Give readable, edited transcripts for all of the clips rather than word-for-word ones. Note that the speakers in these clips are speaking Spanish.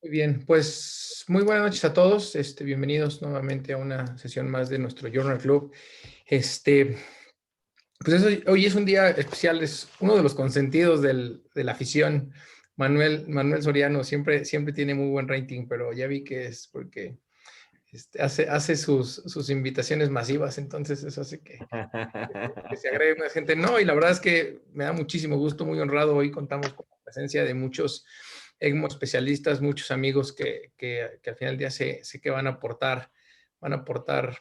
Muy bien, pues muy buenas noches a todos. Bienvenidos nuevamente a una sesión más de nuestro Journal Club. Este, hoy es un día especial, es uno de los consentidos de la afición. Manuel Soriano siempre tiene muy buen rating, pero ya vi que es porque hace sus invitaciones masivas, entonces eso hace que se agregue más gente. No, y la verdad es que me da muchísimo gusto, muy honrado. Hoy contamos con la presencia de muchos ECMO especialistas, muchos amigos que al final del día sé que van a aportar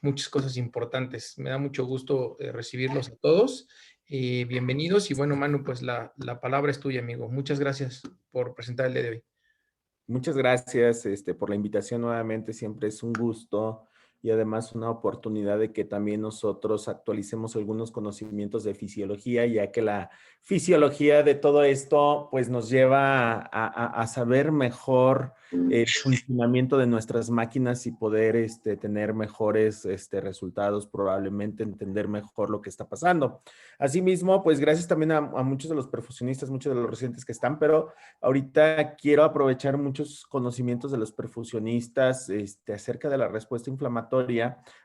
muchas cosas importantes. Me da mucho gusto recibirlos a todos y bienvenidos. Y bueno, Manu, pues la palabra es tuya, amigo. Muchas gracias por presentar el día de hoy. Muchas gracias, por la invitación nuevamente. Siempre es un gusto y además una oportunidad de que también nosotros actualicemos algunos conocimientos de fisiología, ya que la fisiología de todo esto, pues nos lleva a saber mejor el funcionamiento de nuestras máquinas y poder tener mejores resultados, probablemente entender mejor lo que está pasando. Asimismo, pues gracias también a muchos de los perfusionistas, muchos de los residentes que están, pero ahorita quiero aprovechar muchos conocimientos de los perfusionistas acerca de la respuesta inflamatoria,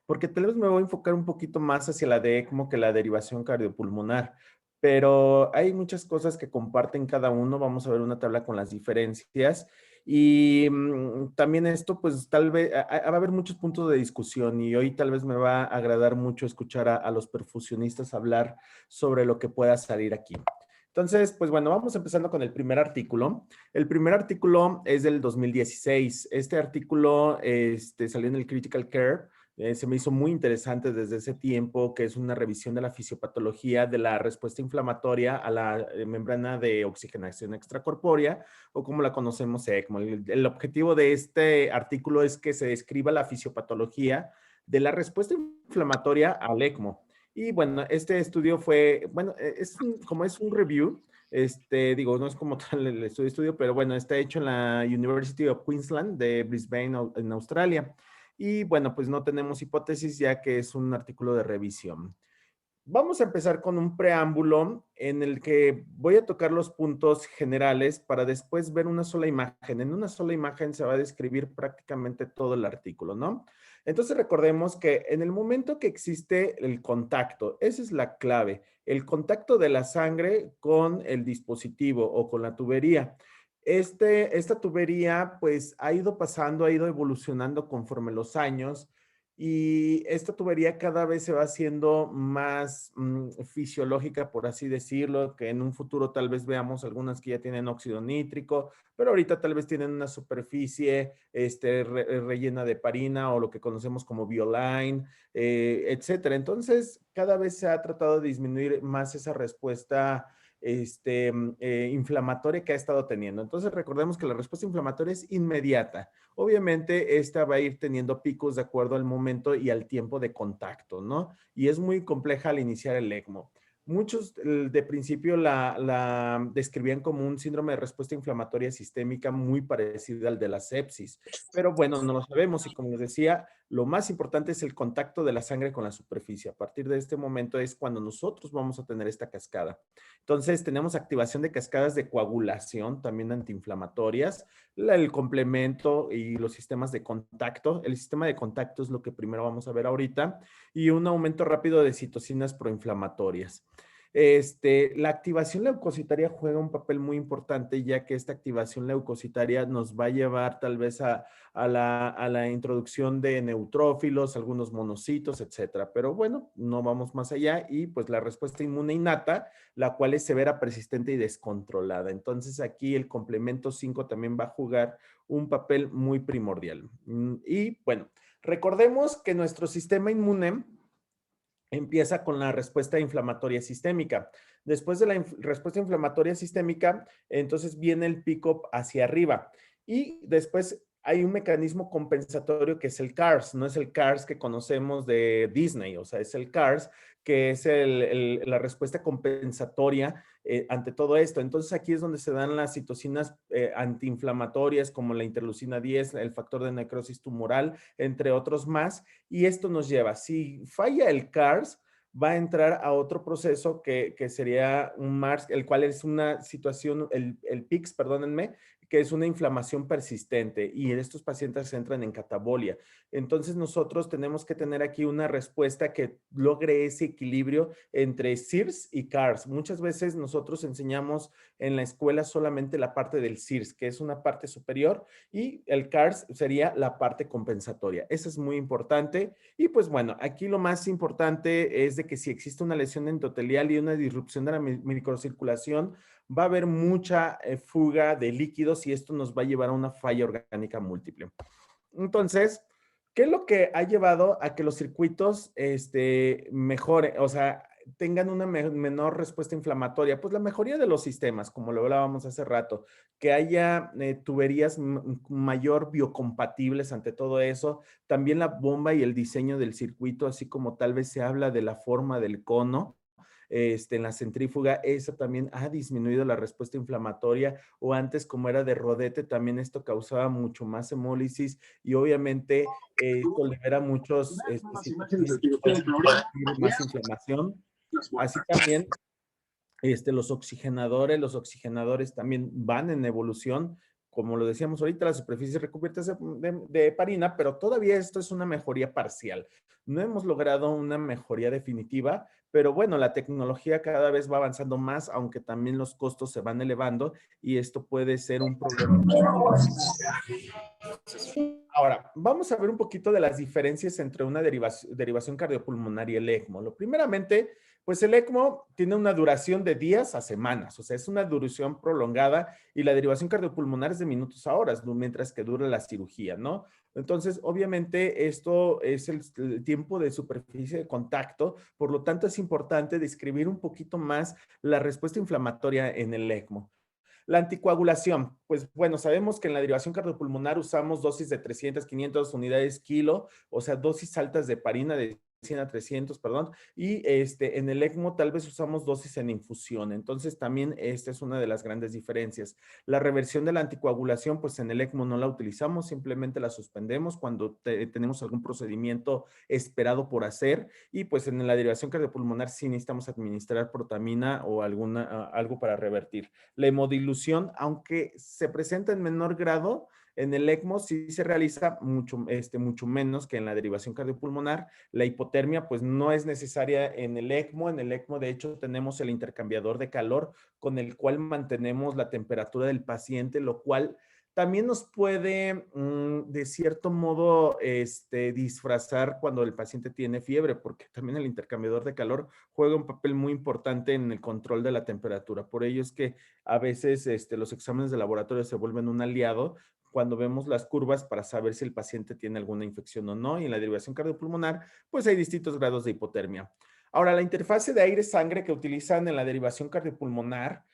porque tal vez me voy a enfocar un poquito más hacia la de ECMO que la derivación cardiopulmonar, pero hay muchas cosas que comparten cada uno. Vamos a ver una tabla con las diferencias y también esto, pues tal vez va a haber muchos puntos de discusión y hoy tal vez me va a agradar mucho escuchar a los perfusionistas hablar sobre lo que pueda salir aquí. Entonces, pues bueno, vamos empezando con el primer artículo. El primer artículo es del 2016. Este artículo salió en el Critical Care. Se me hizo muy interesante desde ese tiempo, que es una revisión de la fisiopatología de la respuesta inflamatoria a la membrana de oxigenación extracorpórea, o como la conocemos, ECMO. El objetivo de este artículo es que se describa la fisiopatología de la respuesta inflamatoria al ECMO. Y bueno, este estudio fue, bueno, como es un review, digo, no es como tal el estudio, pero bueno, está hecho en la University of Queensland de Brisbane, en Australia. Y bueno, pues no tenemos hipótesis ya que es un artículo de revisión. Vamos a empezar con un preámbulo en el que voy a tocar los puntos generales para después ver una sola imagen. En una sola imagen se va a describir prácticamente todo el artículo, ¿no? Entonces recordemos que en el momento que existe el contacto, esa es la clave, el contacto de la sangre con el dispositivo o con la tubería. Esta tubería pues ha ido pasando, ha ido evolucionando conforme los años y esta tubería cada vez se va haciendo más fisiológica, por así decirlo, que en un futuro tal vez veamos algunas que ya tienen óxido nítrico, pero ahorita tal vez tienen una superficie rellena de parina o lo que conocemos como Bioline, etcétera. Entonces, cada vez se ha tratado de disminuir más esa respuesta inflamatoria que ha estado teniendo. Entonces, recordemos que la respuesta inflamatoria es inmediata. Obviamente, esta va a ir teniendo picos de acuerdo al momento y al tiempo de contacto, ¿no? Y es muy compleja al iniciar el ECMO. Muchos de principio la describían como un síndrome de respuesta inflamatoria sistémica muy parecido al de la sepsis, pero bueno, no lo sabemos y como les decía, lo más importante es el contacto de la sangre con la superficie. A partir de este momento es cuando nosotros vamos a tener esta cascada. Entonces, tenemos activación de cascadas de coagulación, también antiinflamatorias, el complemento y los sistemas de contacto. El sistema de contacto es lo que primero vamos a ver ahorita y un aumento rápido de citocinas proinflamatorias. La activación leucocitaria juega un papel muy importante, ya que esta activación leucocitaria nos va a llevar tal vez a la introducción de neutrófilos, algunos monocitos, etcétera. Pero bueno, no vamos más allá y pues la respuesta inmune innata, la cual es severa, persistente y descontrolada. Entonces aquí el complemento 5 también va a jugar un papel muy primordial. Y bueno, recordemos que nuestro sistema inmune empieza con la respuesta inflamatoria sistémica. Después de la respuesta inflamatoria sistémica, entonces viene el pick-up hacia arriba. Y después hay un mecanismo compensatorio que es el CARS. No es el CARS que conocemos de Disney, o sea, es el CARS, que es la respuesta compensatoria ante todo esto. Entonces aquí es donde se dan las citocinas antiinflamatorias como la interleucina 10, el factor de necrosis tumoral, entre otros más. Y esto nos lleva, si falla el CARS, va a entrar a otro proceso que sería un MARS, el cual es una situación, el PICS, perdónenme, que es una inflamación persistente y estos pacientes entran en catabolia. Entonces nosotros tenemos que tener aquí una respuesta que logre ese equilibrio entre CIRS y CARS. Muchas veces nosotros enseñamos en la escuela solamente la parte del CIRS, que es una parte superior, y el CARS sería la parte compensatoria. Eso es muy importante. Y pues bueno, aquí lo más importante es de que si existe una lesión endotelial y una disrupción de la microcirculación, va a haber mucha fuga de líquidos y esto nos va a llevar a una falla orgánica múltiple. Entonces, ¿qué es lo que ha llevado a que los circuitos mejoren, o sea, tengan una menor respuesta inflamatoria? Pues la mejoría de los sistemas, como lo hablábamos hace rato, que haya tuberías mayor biocompatibles ante todo eso, también la bomba y el diseño del circuito, así como tal vez se habla de la forma del cono, en la centrífuga, eso también ha disminuido la respuesta inflamatoria, o antes como era de rodete, también esto causaba mucho más hemólisis y obviamente esto libera muchos citocinas que pueden producir más inflamación. Así también los oxigenadores también van en evolución. Como lo decíamos ahorita, las superficies recubiertas de heparina, pero todavía esto es una mejoría parcial. No hemos logrado una mejoría definitiva, pero bueno, la tecnología cada vez va avanzando más, aunque también los costos se van elevando y esto puede ser un problema. Ahora, vamos a ver un poquito de las diferencias entre una derivación cardiopulmonar y el ECMO. Lo primeramente, pues el ECMO tiene una duración de días a semanas, o sea, es una duración prolongada y la derivación cardiopulmonar es de minutos a horas, mientras que dura la cirugía, ¿no? Entonces, obviamente, esto es el tiempo de superficie de contacto, por lo tanto, es importante describir un poquito más la respuesta inflamatoria en el ECMO. La anticoagulación, pues bueno, sabemos que en la derivación cardiopulmonar usamos dosis de 300, 500 unidades kilo, o sea, dosis altas de heparina de 100 a 300, perdón, y en el ECMO tal vez usamos dosis en infusión, entonces también esta es una de las grandes diferencias. La reversión de la anticoagulación, pues en el ECMO no la utilizamos, simplemente la suspendemos cuando tenemos algún procedimiento esperado por hacer, y pues en la derivación cardiopulmonar sí necesitamos administrar protamina o algo para revertir. La hemodilución, aunque se presenta en menor grado, en el ECMO sí se realiza mucho menos que en la derivación cardiopulmonar. La hipotermia, pues no es necesaria en el ECMO. En el ECMO, de hecho, tenemos el intercambiador de calor con el cual mantenemos la temperatura del paciente, lo cual también nos puede, de cierto modo, disfrazar cuando el paciente tiene fiebre, porque también el intercambiador de calor juega un papel muy importante en el control de la temperatura. Por ello es que a veces los exámenes de laboratorio se vuelven un aliado cuando vemos las curvas para saber si el paciente tiene alguna infección o no. Y en la derivación cardiopulmonar, pues hay distintos grados de hipotermia. Ahora, la interfase de aire-sangre que utilizan en la derivación cardiopulmonar,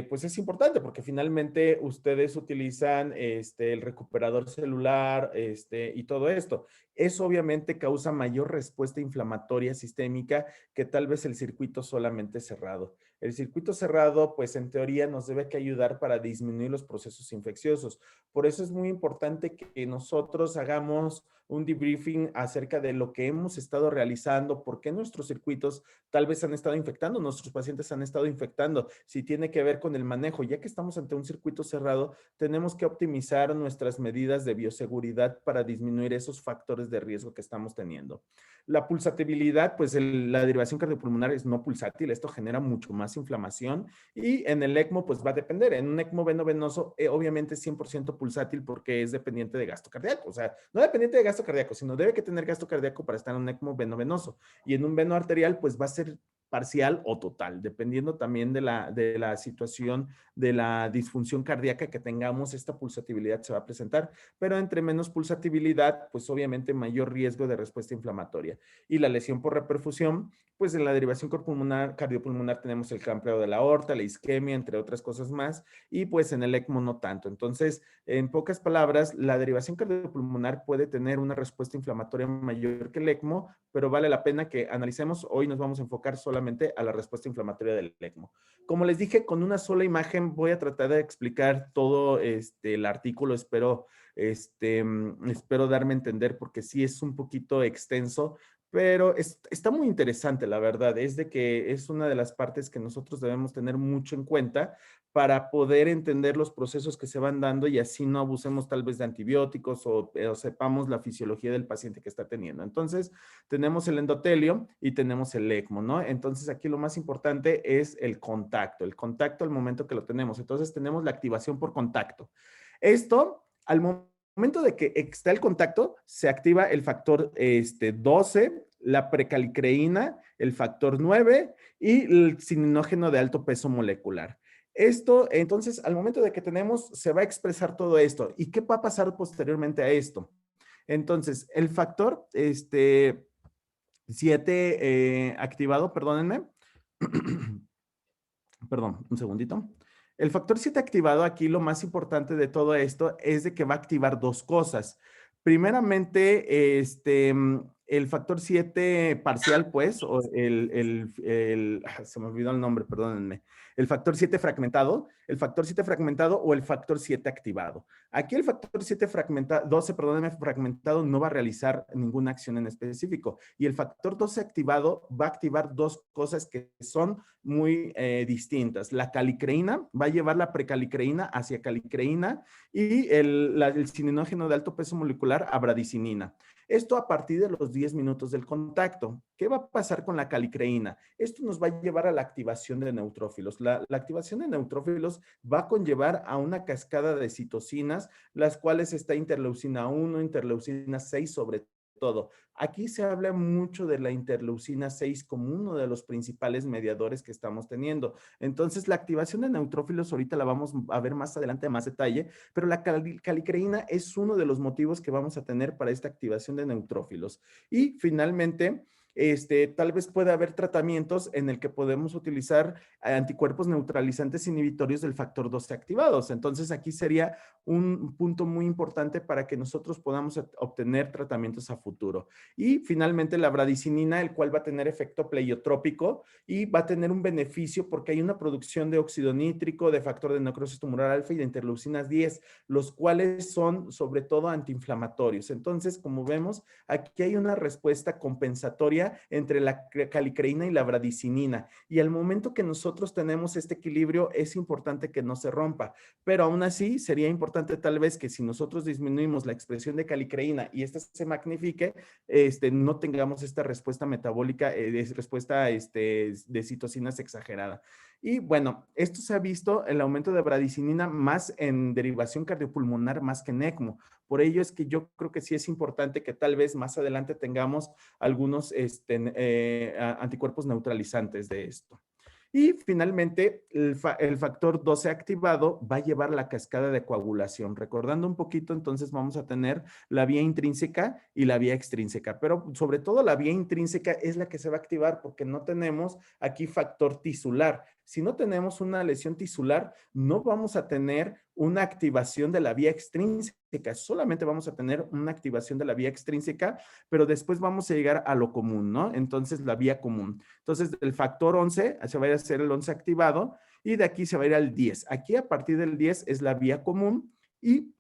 pues es importante porque finalmente ustedes utilizan el recuperador celular y todo esto. Eso obviamente causa mayor respuesta inflamatoria sistémica que tal vez el circuito solamente cerrado. El circuito cerrado, pues en teoría nos debe que ayudar para disminuir los procesos infecciosos. Por eso es muy importante que nosotros hagamos un debriefing acerca de lo que hemos estado realizando, por qué nuestros circuitos tal vez han estado infectando, nuestros pacientes han estado infectando, si tiene que ver con el manejo. Ya que estamos ante un circuito cerrado, tenemos que optimizar nuestras medidas de bioseguridad para disminuir esos factores de riesgo que estamos teniendo. La pulsatibilidad, pues la derivación cardiopulmonar es no pulsátil, esto genera mucho más inflamación y en el ECMO pues va a depender. En un ECMO veno-venoso obviamente es 100% pulsátil porque es dependiente de gasto cardíaco, o sea, no dependiente de gasto cardíaco, sino debe que tener gasto cardíaco para estar en un ECMO veno-venoso. Y en un veno arterial pues va a ser parcial o total, dependiendo también de la situación de la disfunción cardíaca que tengamos, esta pulsatividad se va a presentar, pero entre menos pulsatividad, pues obviamente mayor riesgo de respuesta inflamatoria. Y la lesión por reperfusión, pues en la derivación cardiopulmonar tenemos el campleo de la aorta, la isquemia, entre otras cosas más, y pues en el ECMO no tanto. Entonces, en pocas palabras, la derivación cardiopulmonar puede tener una respuesta inflamatoria mayor que el ECMO, pero vale la pena que analicemos. Hoy nos vamos a enfocar solamente a la respuesta inflamatoria del ECMO. Como les dije, con una sola imagen voy a tratar de explicar todo el artículo. Espero darme a entender porque sí es un poquito extenso, Pero está muy interesante, la verdad, es de que es una de las partes que nosotros debemos tener mucho en cuenta para poder entender los procesos que se van dando y así no abusemos tal vez de antibióticos o sepamos la fisiología del paciente que está teniendo. Entonces, tenemos el endotelio y tenemos el ECMO, ¿no? Entonces, aquí lo más importante es el contacto al momento que lo tenemos. Entonces, tenemos la activación por contacto. Esto, al momento de que está el contacto, se activa el factor 12, la precalicreína, el factor 9 y el cininógeno de alto peso molecular. Esto, entonces, al momento de que tenemos, se va a expresar todo esto. ¿Y qué va a pasar posteriormente a esto? Entonces, el factor 7 activado, perdónenme. Perdón, un segundito. El factor 7 activado aquí, lo más importante de todo esto es de que va a activar dos cosas. Primeramente, el factor 7 parcial, pues, o se me olvidó el nombre, perdónenme. El factor 7 fragmentado, el factor 7 fragmentado o el factor 7 activado. Aquí el factor 7 fragmentado, 12, perdónenme, fragmentado no va a realizar ninguna acción en específico. Y el factor 12 activado va a activar dos cosas que son muy distintas. La calicreína va a llevar la precalicreína hacia calicreína y el cininógeno de alto peso molecular a bradicinina. Esto a partir de los 10 minutos del contacto. ¿Qué va a pasar con la calicreína? Esto nos va a llevar a la activación de neutrófilos. La activación de neutrófilos va a conllevar a una cascada de citocinas, las cuales está interleucina 1, interleucina 6 sobre todo. Aquí se habla mucho de la interleucina 6 como uno de los principales mediadores que estamos teniendo. Entonces, la activación de neutrófilos ahorita la vamos a ver más adelante en más detalle, pero la calicreína es uno de los motivos que vamos a tener para esta activación de neutrófilos. Y finalmente, tal vez pueda haber tratamientos en el que podemos utilizar anticuerpos neutralizantes inhibitorios del factor 12 activados. Entonces, aquí sería un punto muy importante para que nosotros podamos obtener tratamientos a futuro. Y finalmente la bradicinina, el cual va a tener efecto pleiotrópico y va a tener un beneficio porque hay una producción de óxido nítrico, de factor de necrosis tumoral alfa y de interleucinas 10, los cuales son sobre todo antiinflamatorios. Entonces, como vemos, aquí hay una respuesta compensatoria entre la calicreína y la bradicinina. Y al momento que nosotros tenemos este equilibrio, es importante que no se rompa. Pero aún así, sería importante tal vez que si nosotros disminuimos la expresión de calicreína y esta se magnifique, no tengamos esta respuesta metabólica, respuesta de citocinas exagerada. Y bueno, esto se ha visto el aumento de bradicinina más en derivación cardiopulmonar más que en ECMO. Por ello es que yo creo que sí es importante que tal vez más adelante tengamos algunos anticuerpos neutralizantes de esto. Y finalmente, el factor 12 activado va a llevar la cascada de coagulación. Recordando un poquito, entonces vamos a tener la vía intrínseca y la vía extrínseca, pero sobre todo la vía intrínseca es la que se va a activar porque no tenemos aquí factor tisular. Si no tenemos una lesión tisular, no vamos a tener una activación de la vía extrínseca, solamente vamos a tener una activación de la vía extrínseca, pero después vamos a llegar a lo común, ¿no? Entonces, la vía común. Entonces, el factor 11 se va a hacer el 11 activado y de aquí se va a ir al 10. Aquí a partir del 10 es la vía común y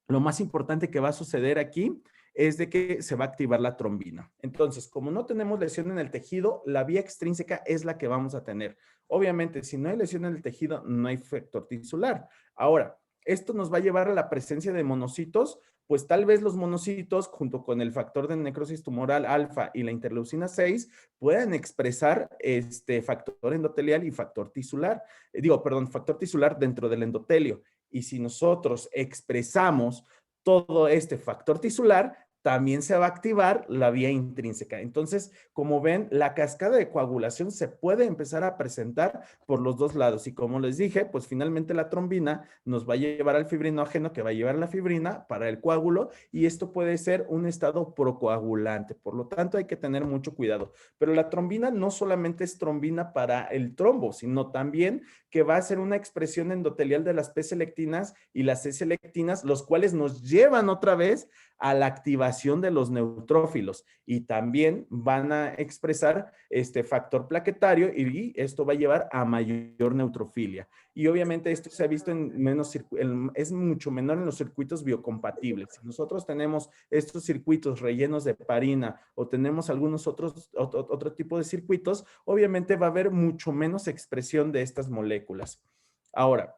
lo más importante que va a suceder aquí es de que se va a activar la trombina. Entonces, como no tenemos lesión en el tejido, la vía extrínseca es la que vamos a tener. Obviamente, si no hay lesión en el tejido, no hay factor tisular. Ahora, esto nos va a llevar a la presencia de monocitos, pues tal vez los monocitos, junto con el factor de necrosis tumoral alfa y la interleucina 6, puedan expresar factor endotelial y factor tisular. Factor tisular dentro del endotelio. Y si nosotros expresamos todo este factor tisular, también se va a activar la vía intrínseca. Entonces, como ven, la cascada de coagulación se puede empezar a presentar por los dos lados. Y como les dije, pues finalmente la trombina nos va a llevar al fibrinógeno que va a llevar la fibrina para el coágulo y esto puede ser un estado procoagulante. Por lo tanto, hay que tener mucho cuidado. Pero la trombina no solamente es trombina para el trombo, sino también que va a ser una expresión endotelial de las P-selectinas y las C-selectinas, los cuales nos llevan otra vez a la activación de los neutrófilos y también van a expresar este factor plaquetario y esto va a llevar a mayor neutrofilia. Y obviamente esto se ha visto es mucho menor en los circuitos biocompatibles. Si nosotros tenemos estos circuitos rellenos de heparina o tenemos algunos otro tipo de circuitos, obviamente va a haber mucho menos expresión de estas moléculas. Ahora,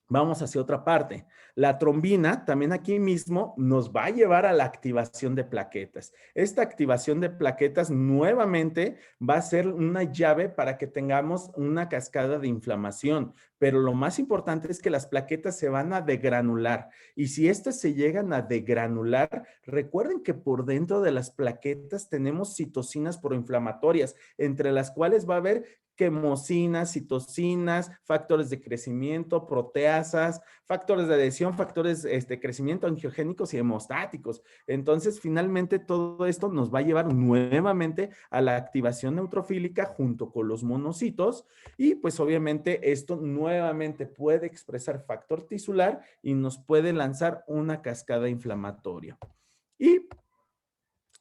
vamos hacia otra parte. La trombina también aquí mismo nos va a llevar a la activación de plaquetas. Esta activación de plaquetas nuevamente va a ser una llave para que tengamos una cascada de inflamación. Pero lo más importante es que las plaquetas se van a degranular. Y si estas se llegan a degranular, recuerden que por dentro de las plaquetas tenemos citocinas proinflamatorias, entre las cuales va a haber quemosinas, citocinas, factores de crecimiento, proteasas, factores de adhesión, factores de crecimiento angiogénicos y hemostáticos. Entonces, finalmente, todo esto nos va a llevar nuevamente a la activación neutrofílica junto con los monocitos y pues obviamente esto nuevamente puede expresar factor tisular y nos puede lanzar una cascada inflamatoria. Y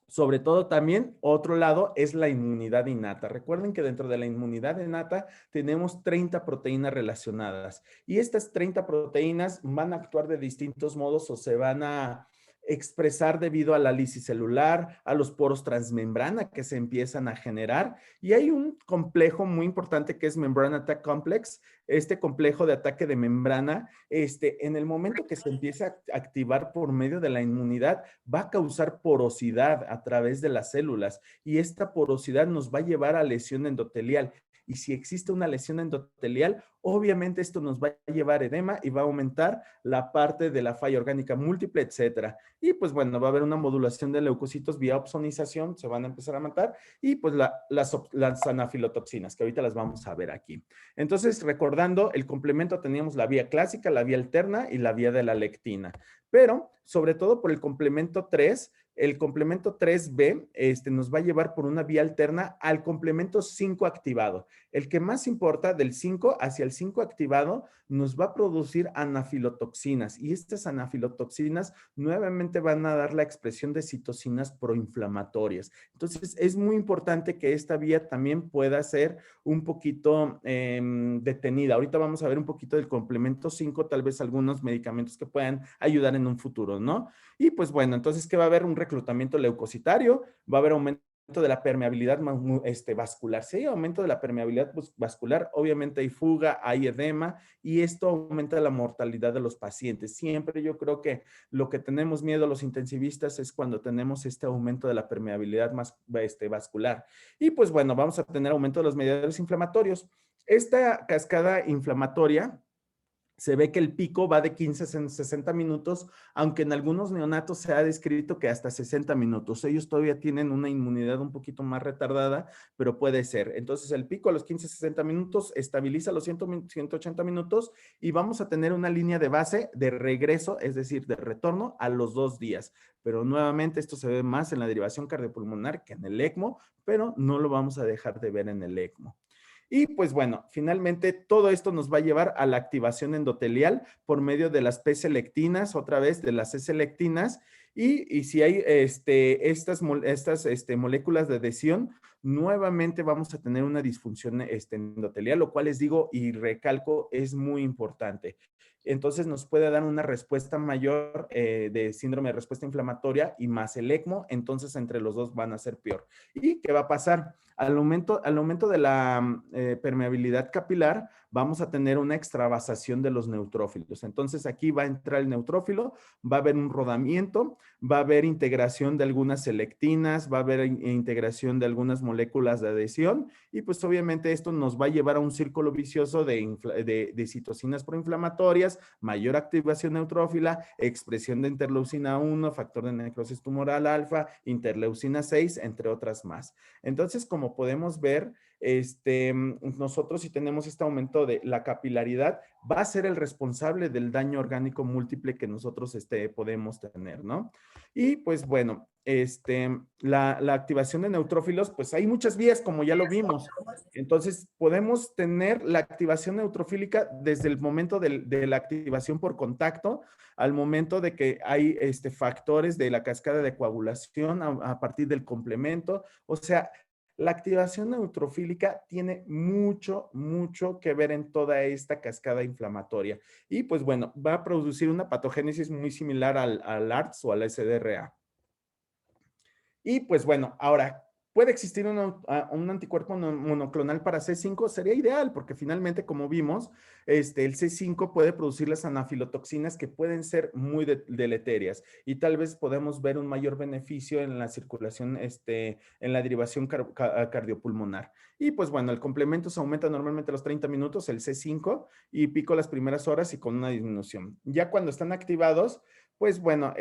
sobre todo también, otro lado es la inmunidad innata. Recuerden que dentro de la inmunidad innata tenemos 30 proteínas relacionadas y estas 30 proteínas van a actuar de distintos modos o se van a expresar debido a la lisis celular, a los poros transmembrana que se empiezan a generar y hay un complejo muy importante que es Membrana Attack Complex. Este complejo de ataque de membrana, en el momento que se empieza a activar por medio de la inmunidad, va a causar porosidad a través de las células y esta porosidad nos va a llevar a lesión endotelial. Y si existe una lesión endotelial, obviamente esto nos va a llevar a edema y va a aumentar la parte de la falla orgánica múltiple, etcétera. Y pues bueno, va a haber una modulación de leucocitos vía opsonización, se van a empezar a matar y pues las anafilotoxinas, que ahorita las vamos a ver aquí. Entonces, recordando, el complemento teníamos la vía clásica, la vía alterna y la vía de la lectina. Pero, sobre todo por el complemento 3, el complemento 3B nos va a llevar por una vía alterna al complemento 5 activado. El que más importa del 5 hacia el 5 activado nos va a producir anafilotoxinas y estas anafilotoxinas nuevamente van a dar la expresión de citocinas proinflamatorias. Entonces es muy importante que esta vía también pueda ser un poquito detenida. Ahorita vamos a ver un poquito del complemento 5, tal vez algunos medicamentos que puedan ayudar en un futuro, ¿no? Y pues bueno, entonces, ¿qué va a haber? Un reclutamiento leucocitario, va a haber aumento de la permeabilidad vascular. Si hay aumento de la permeabilidad vascular, obviamente hay fuga, hay edema y esto aumenta la mortalidad de los pacientes. Siempre yo creo que lo que tenemos miedo los intensivistas es cuando tenemos este aumento de la permeabilidad vascular. Y pues bueno, vamos a tener aumento de los mediadores inflamatorios. Esta cascada inflamatoria se ve que el pico va de 15 a 60 minutos, aunque en algunos neonatos se ha descrito que hasta 60 minutos. Ellos todavía tienen una inmunidad un poquito más retardada, pero puede ser. Entonces, el pico a los 15 a 60 minutos estabiliza a los 180 minutos y vamos a tener una línea de base de regreso, es decir, de retorno a los 2 días. Pero nuevamente esto se ve más en la derivación cardiopulmonar que en el ECMO, pero no lo vamos a dejar de ver en el ECMO. Y pues bueno, finalmente todo esto nos va a llevar a la activación endotelial por medio de las P-selectinas, otra vez de las C-selectinas, y si hay estas moléculas de adhesión, nuevamente vamos a tener una disfunción endotelial, lo cual les digo y recalco, es muy importante. Entonces nos puede dar una respuesta mayor de síndrome de respuesta inflamatoria y más el ECMO, entonces entre los dos van a ser peor. ¿Y qué va a pasar? Al aumento de la permeabilidad capilar, vamos a tener una extravasación de los neutrófilos. Entonces aquí va a entrar el neutrófilo, va a haber un rodamiento, va a haber integración de algunas selectinas, va a haber integración de algunas moléculas de adhesión y pues obviamente esto nos va a llevar a un círculo vicioso de citocinas proinflamatorias, mayor activación neutrófila, expresión de interleucina 1, factor de necrosis tumoral alfa, interleucina 6, entre otras más. Entonces, como podemos ver, nosotros si tenemos este aumento de la capilaridad, va a ser el responsable del daño orgánico múltiple que nosotros podemos tener, ¿no? Y pues bueno, la activación de neutrófilos, pues hay muchas vías, como ya lo vimos. Entonces, podemos tener la activación neutrofílica desde el momento de la activación por contacto al momento de que hay factores de la cascada de coagulación a partir del complemento. O sea, la activación neutrofílica tiene mucho, mucho que ver en toda esta cascada inflamatoria. Y pues bueno, va a producir una patogénesis muy similar al ARTS o al SDRA. Y pues bueno, ahora, ¿puede existir un anticuerpo monoclonal para C5? Sería ideal porque finalmente, como vimos, el C5 puede producir las anafilotoxinas que pueden ser muy deleterias y tal vez podemos ver un mayor beneficio en la circulación, en la derivación cardiopulmonar. Y pues bueno, el complemento se aumenta normalmente a los 30 minutos, el C5, y pico las primeras horas y con una disminución. Ya cuando están activados, pues bueno,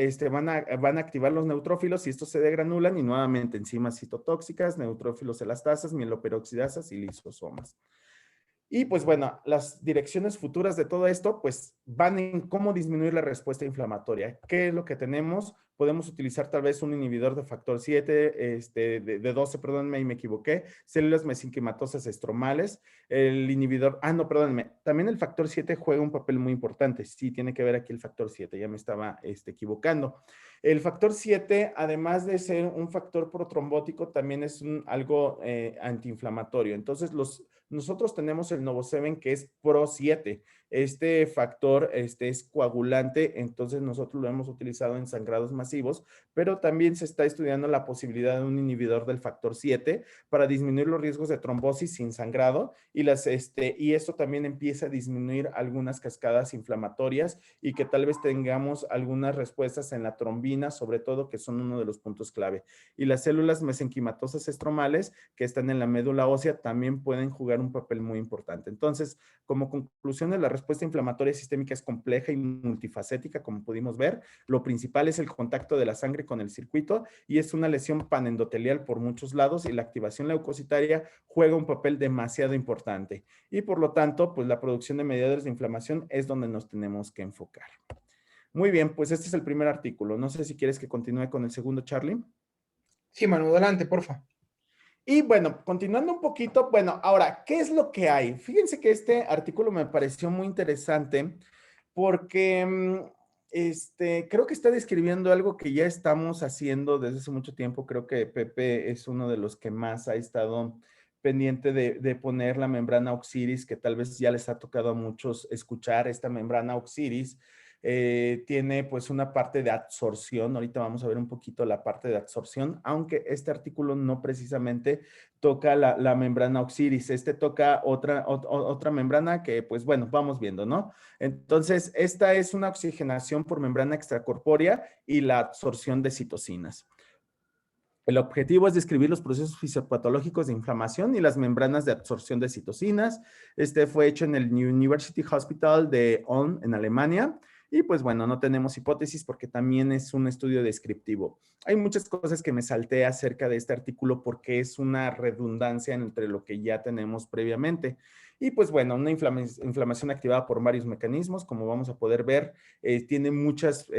van a activar los neutrófilos y estos se degranulan y nuevamente enzimas citotóxicas, neutrófilos elastasas, mieloperoxidasas y lisosomas. Y pues bueno, las direcciones futuras de todo esto, pues van en cómo disminuir la respuesta inflamatoria. ¿Qué es lo que tenemos? Podemos utilizar tal vez un inhibidor de factor 7, de 12, perdónenme, me equivoqué, células mesenquimatosas estromales, el inhibidor, no, perdónenme, también el factor 7 juega un papel muy importante. Sí, tiene que ver aquí el factor 7, ya me estaba equivocando. El factor 7, además de ser un factor protrombótico, también es algo antiinflamatorio. Entonces, nosotros tenemos el Novoseven que es Pro7. Este factor es coagulante, entonces nosotros lo hemos utilizado en sangrados masivos, pero también se está estudiando la posibilidad de un inhibidor del factor 7 para disminuir los riesgos de trombosis sin sangrado y esto también empieza a disminuir algunas cascadas inflamatorias y que tal vez tengamos algunas respuestas en la trombina, sobre todo, que son uno de los puntos clave. Y las células mesenquimatosas estromales que están en la médula ósea también pueden jugar un papel muy importante. Entonces, como conclusión, la respuesta inflamatoria sistémica es compleja y multifacética, como pudimos ver. Lo principal es el contacto de la sangre con el circuito y es una lesión panendotelial por muchos lados y la activación leucocitaria juega un papel demasiado importante. Y por lo tanto, pues la producción de mediadores de inflamación es donde nos tenemos que enfocar. Muy bien, pues este es el primer artículo. No sé si quieres que continúe con el segundo, Charlie. Sí, Manu, adelante, porfa. Y bueno, continuando un poquito, bueno, ahora, ¿qué es lo que hay? Fíjense que este artículo me pareció muy interesante porque creo que está describiendo algo que ya estamos haciendo desde hace mucho tiempo. Creo que Pepe es uno de los que más ha estado pendiente de poner la membrana Oxiris, que tal vez ya les ha tocado a muchos escuchar esta membrana Oxiris. Tiene pues una parte de absorción. Ahorita vamos a ver un poquito la parte de absorción, aunque este artículo no precisamente toca la membrana Oxiris. Toca otra membrana que pues bueno, vamos viendo, ¿no? Entonces, esta es una oxigenación por membrana extracorpórea y la absorción de citocinas. El objetivo es describir los procesos fisiopatológicos de inflamación y las membranas de absorción de citocinas. Este fue hecho en el University Hospital de Ulm, en Alemania. Y pues bueno, no tenemos hipótesis porque también es un estudio descriptivo. Hay muchas cosas que me salté acerca de este artículo porque es una redundancia entre lo que ya tenemos previamente. Y pues bueno, una inflamación activada por varios mecanismos, como vamos a poder ver, tiene muchas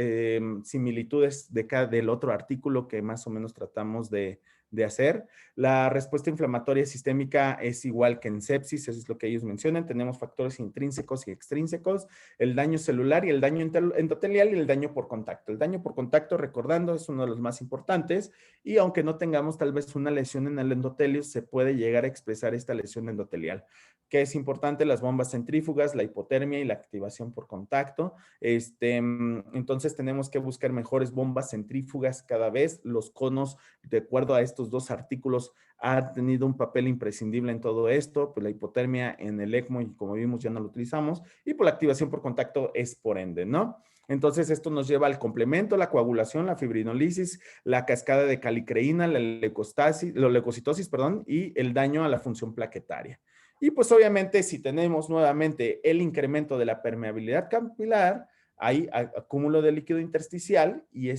similitudes del otro artículo que más o menos tratamos de hacer. La respuesta inflamatoria sistémica es igual que en sepsis, eso es lo que ellos mencionan. Tenemos factores intrínsecos y extrínsecos, el daño celular y el daño endotelial y el daño por contacto. El daño por contacto, recordando, es uno de los más importantes y aunque no tengamos tal vez una lesión en el endotelio, se puede llegar a expresar esta lesión endotelial. ¿Qué es importante? Las bombas centrífugas, la hipotermia y la activación por contacto. Entonces tenemos que buscar mejores bombas centrífugas cada vez. Los conos, de acuerdo a estos dos artículos, han tenido un papel imprescindible en todo esto. Pues la hipotermia en el ECMO, y como vimos, ya no lo utilizamos. Y por la activación por contacto es por ende, ¿no? Entonces, esto nos lleva al complemento, la coagulación, la fibrinolisis, la cascada de calicreína, la leucocitosis, perdón, y el daño a la función plaquetaria. Y pues obviamente si tenemos nuevamente el incremento de la permeabilidad capilar, hay acúmulo de líquido intersticial y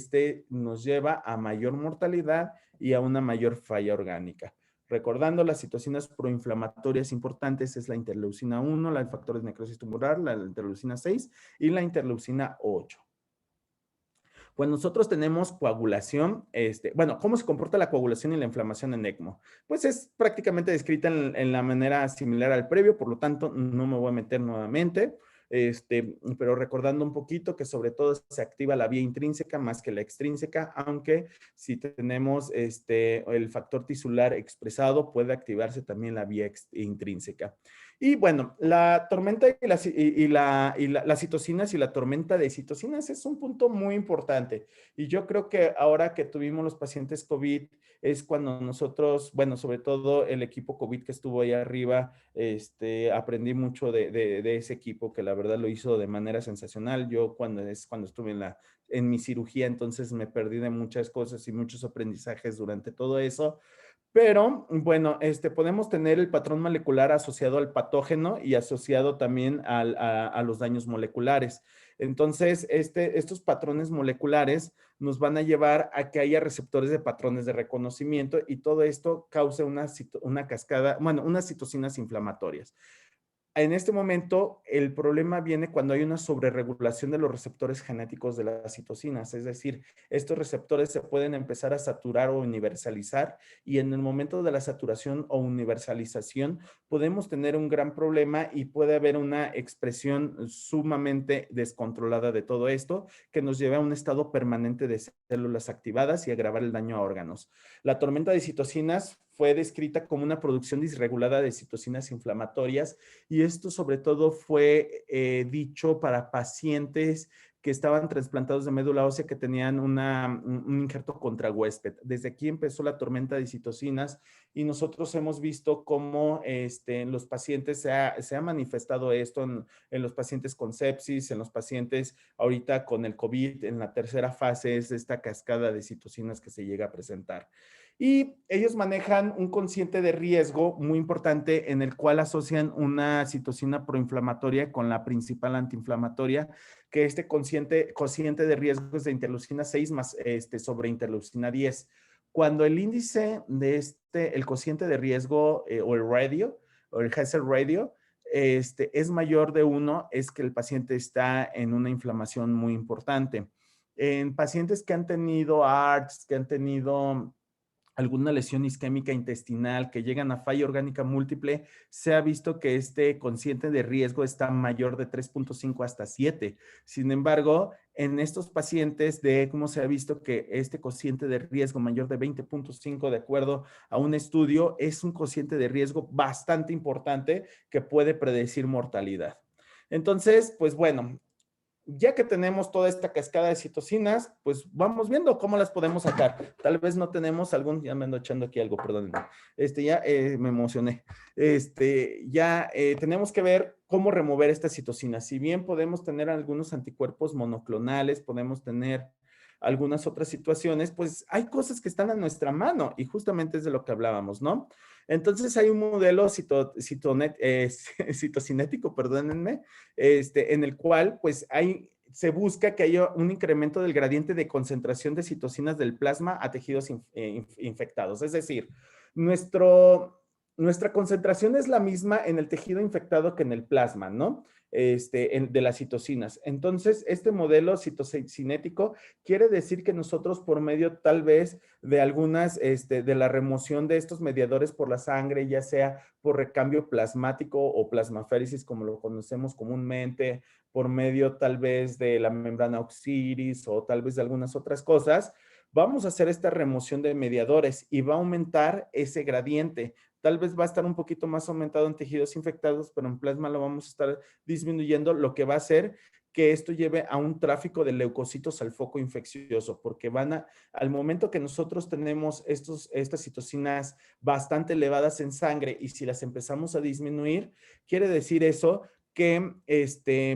nos lleva a mayor mortalidad y a una mayor falla orgánica. Recordando, las citocinas proinflamatorias importantes es la interleucina 1, la del factor de necrosis tumoral, la interleucina 6 y la interleucina 8. Pues nosotros tenemos coagulación, bueno, ¿cómo se comporta la coagulación y la inflamación en ECMO? Pues es prácticamente descrita en la manera similar al previo, por lo tanto, no me voy a meter nuevamente, pero recordando un poquito que sobre todo se activa la vía intrínseca más que la extrínseca, aunque si tenemos el factor tisular expresado, puede activarse también la vía intrínseca. Y bueno, la tormenta las citocinas y la tormenta de citocinas es un punto muy importante. Y yo creo que ahora que tuvimos los pacientes COVID, es cuando nosotros, bueno, sobre todo el equipo COVID que estuvo ahí arriba, aprendí mucho de ese equipo que la verdad lo hizo de manera sensacional. Yo cuando estuve en mi cirugía, entonces me perdí de muchas cosas y muchos aprendizajes durante todo eso. Pero, bueno, podemos tener el patrón molecular asociado al patógeno y asociado también a los daños moleculares. Entonces, estos patrones moleculares nos van a llevar a que haya receptores de patrones de reconocimiento y todo esto causa una cascada, bueno, unas citocinas inflamatorias. En este momento, el problema viene cuando hay una sobreregulación de los receptores genéticos de las citocinas, es decir, estos receptores se pueden empezar a saturar o universalizar y en el momento de la saturación o universalización podemos tener un gran problema y puede haber una expresión sumamente descontrolada de todo esto que nos lleva a un estado permanente de células activadas y agravar el daño a órganos. La tormenta de citocinas fue descrita como una producción disregulada de citocinas inflamatorias y esto sobre todo fue dicho para pacientes que estaban trasplantados de médula ósea que tenían un injerto contrahuésped. Desde aquí empezó la tormenta de citocinas y nosotros hemos visto cómo en los pacientes se ha manifestado esto en los pacientes con sepsis, en los pacientes ahorita con el COVID, en la tercera fase es esta cascada de citocinas que se llega a presentar. Y ellos manejan un cociente de riesgo muy importante en el cual asocian una citocina proinflamatoria con la principal antiinflamatoria, que cociente de riesgo es de interleucina 6 más sobre interleucina 10. Cuando el índice de el cociente de riesgo o el radio, o el hazard radio, es mayor de 1, es que el paciente está en una inflamación muy importante. En pacientes que han tenido ARDS, que han tenido alguna lesión isquémica intestinal, que llegan a falla orgánica múltiple, se ha visto que este cociente de riesgo está mayor de 3.5 hasta 7. Sin embargo, en estos pacientes de ECMO se ha visto que este cociente de riesgo mayor de 20.5, de acuerdo a un estudio, es un cociente de riesgo bastante importante que puede predecir mortalidad. Entonces, pues bueno, ya que tenemos toda esta cascada de citocinas, pues vamos viendo cómo las podemos sacar. Tal vez no tenemos ya me ando echando aquí algo, perdón. Ya me emocioné. Tenemos que ver cómo remover estas citocinas. Si bien podemos tener algunos anticuerpos monoclonales, podemos tener algunas otras situaciones, pues hay cosas que están a nuestra mano y justamente es de lo que hablábamos, ¿no? Entonces hay un modelo citocinético, perdónenme, en el cual pues se busca que haya un incremento del gradiente de concentración de citocinas del plasma a tejidos infectados. Es decir, nuestra concentración es la misma en el tejido infectado que en el plasma, ¿no? De las citocinas. Entonces, este modelo citocinético quiere decir que nosotros por medio tal vez de de la remoción de estos mediadores por la sangre, ya sea por recambio plasmático o plasmaféresis como lo conocemos comúnmente, por medio tal vez de la membrana auxilis o tal vez de algunas otras cosas, vamos a hacer esta remoción de mediadores y va a aumentar ese gradiente. Tal vez va a estar un poquito más aumentado en tejidos infectados, pero en plasma lo vamos a estar disminuyendo, lo que va a hacer que esto lleve a un tráfico de leucocitos al foco infeccioso, porque al momento que nosotros tenemos estas citocinas bastante elevadas en sangre y si las empezamos a disminuir, quiere decir eso que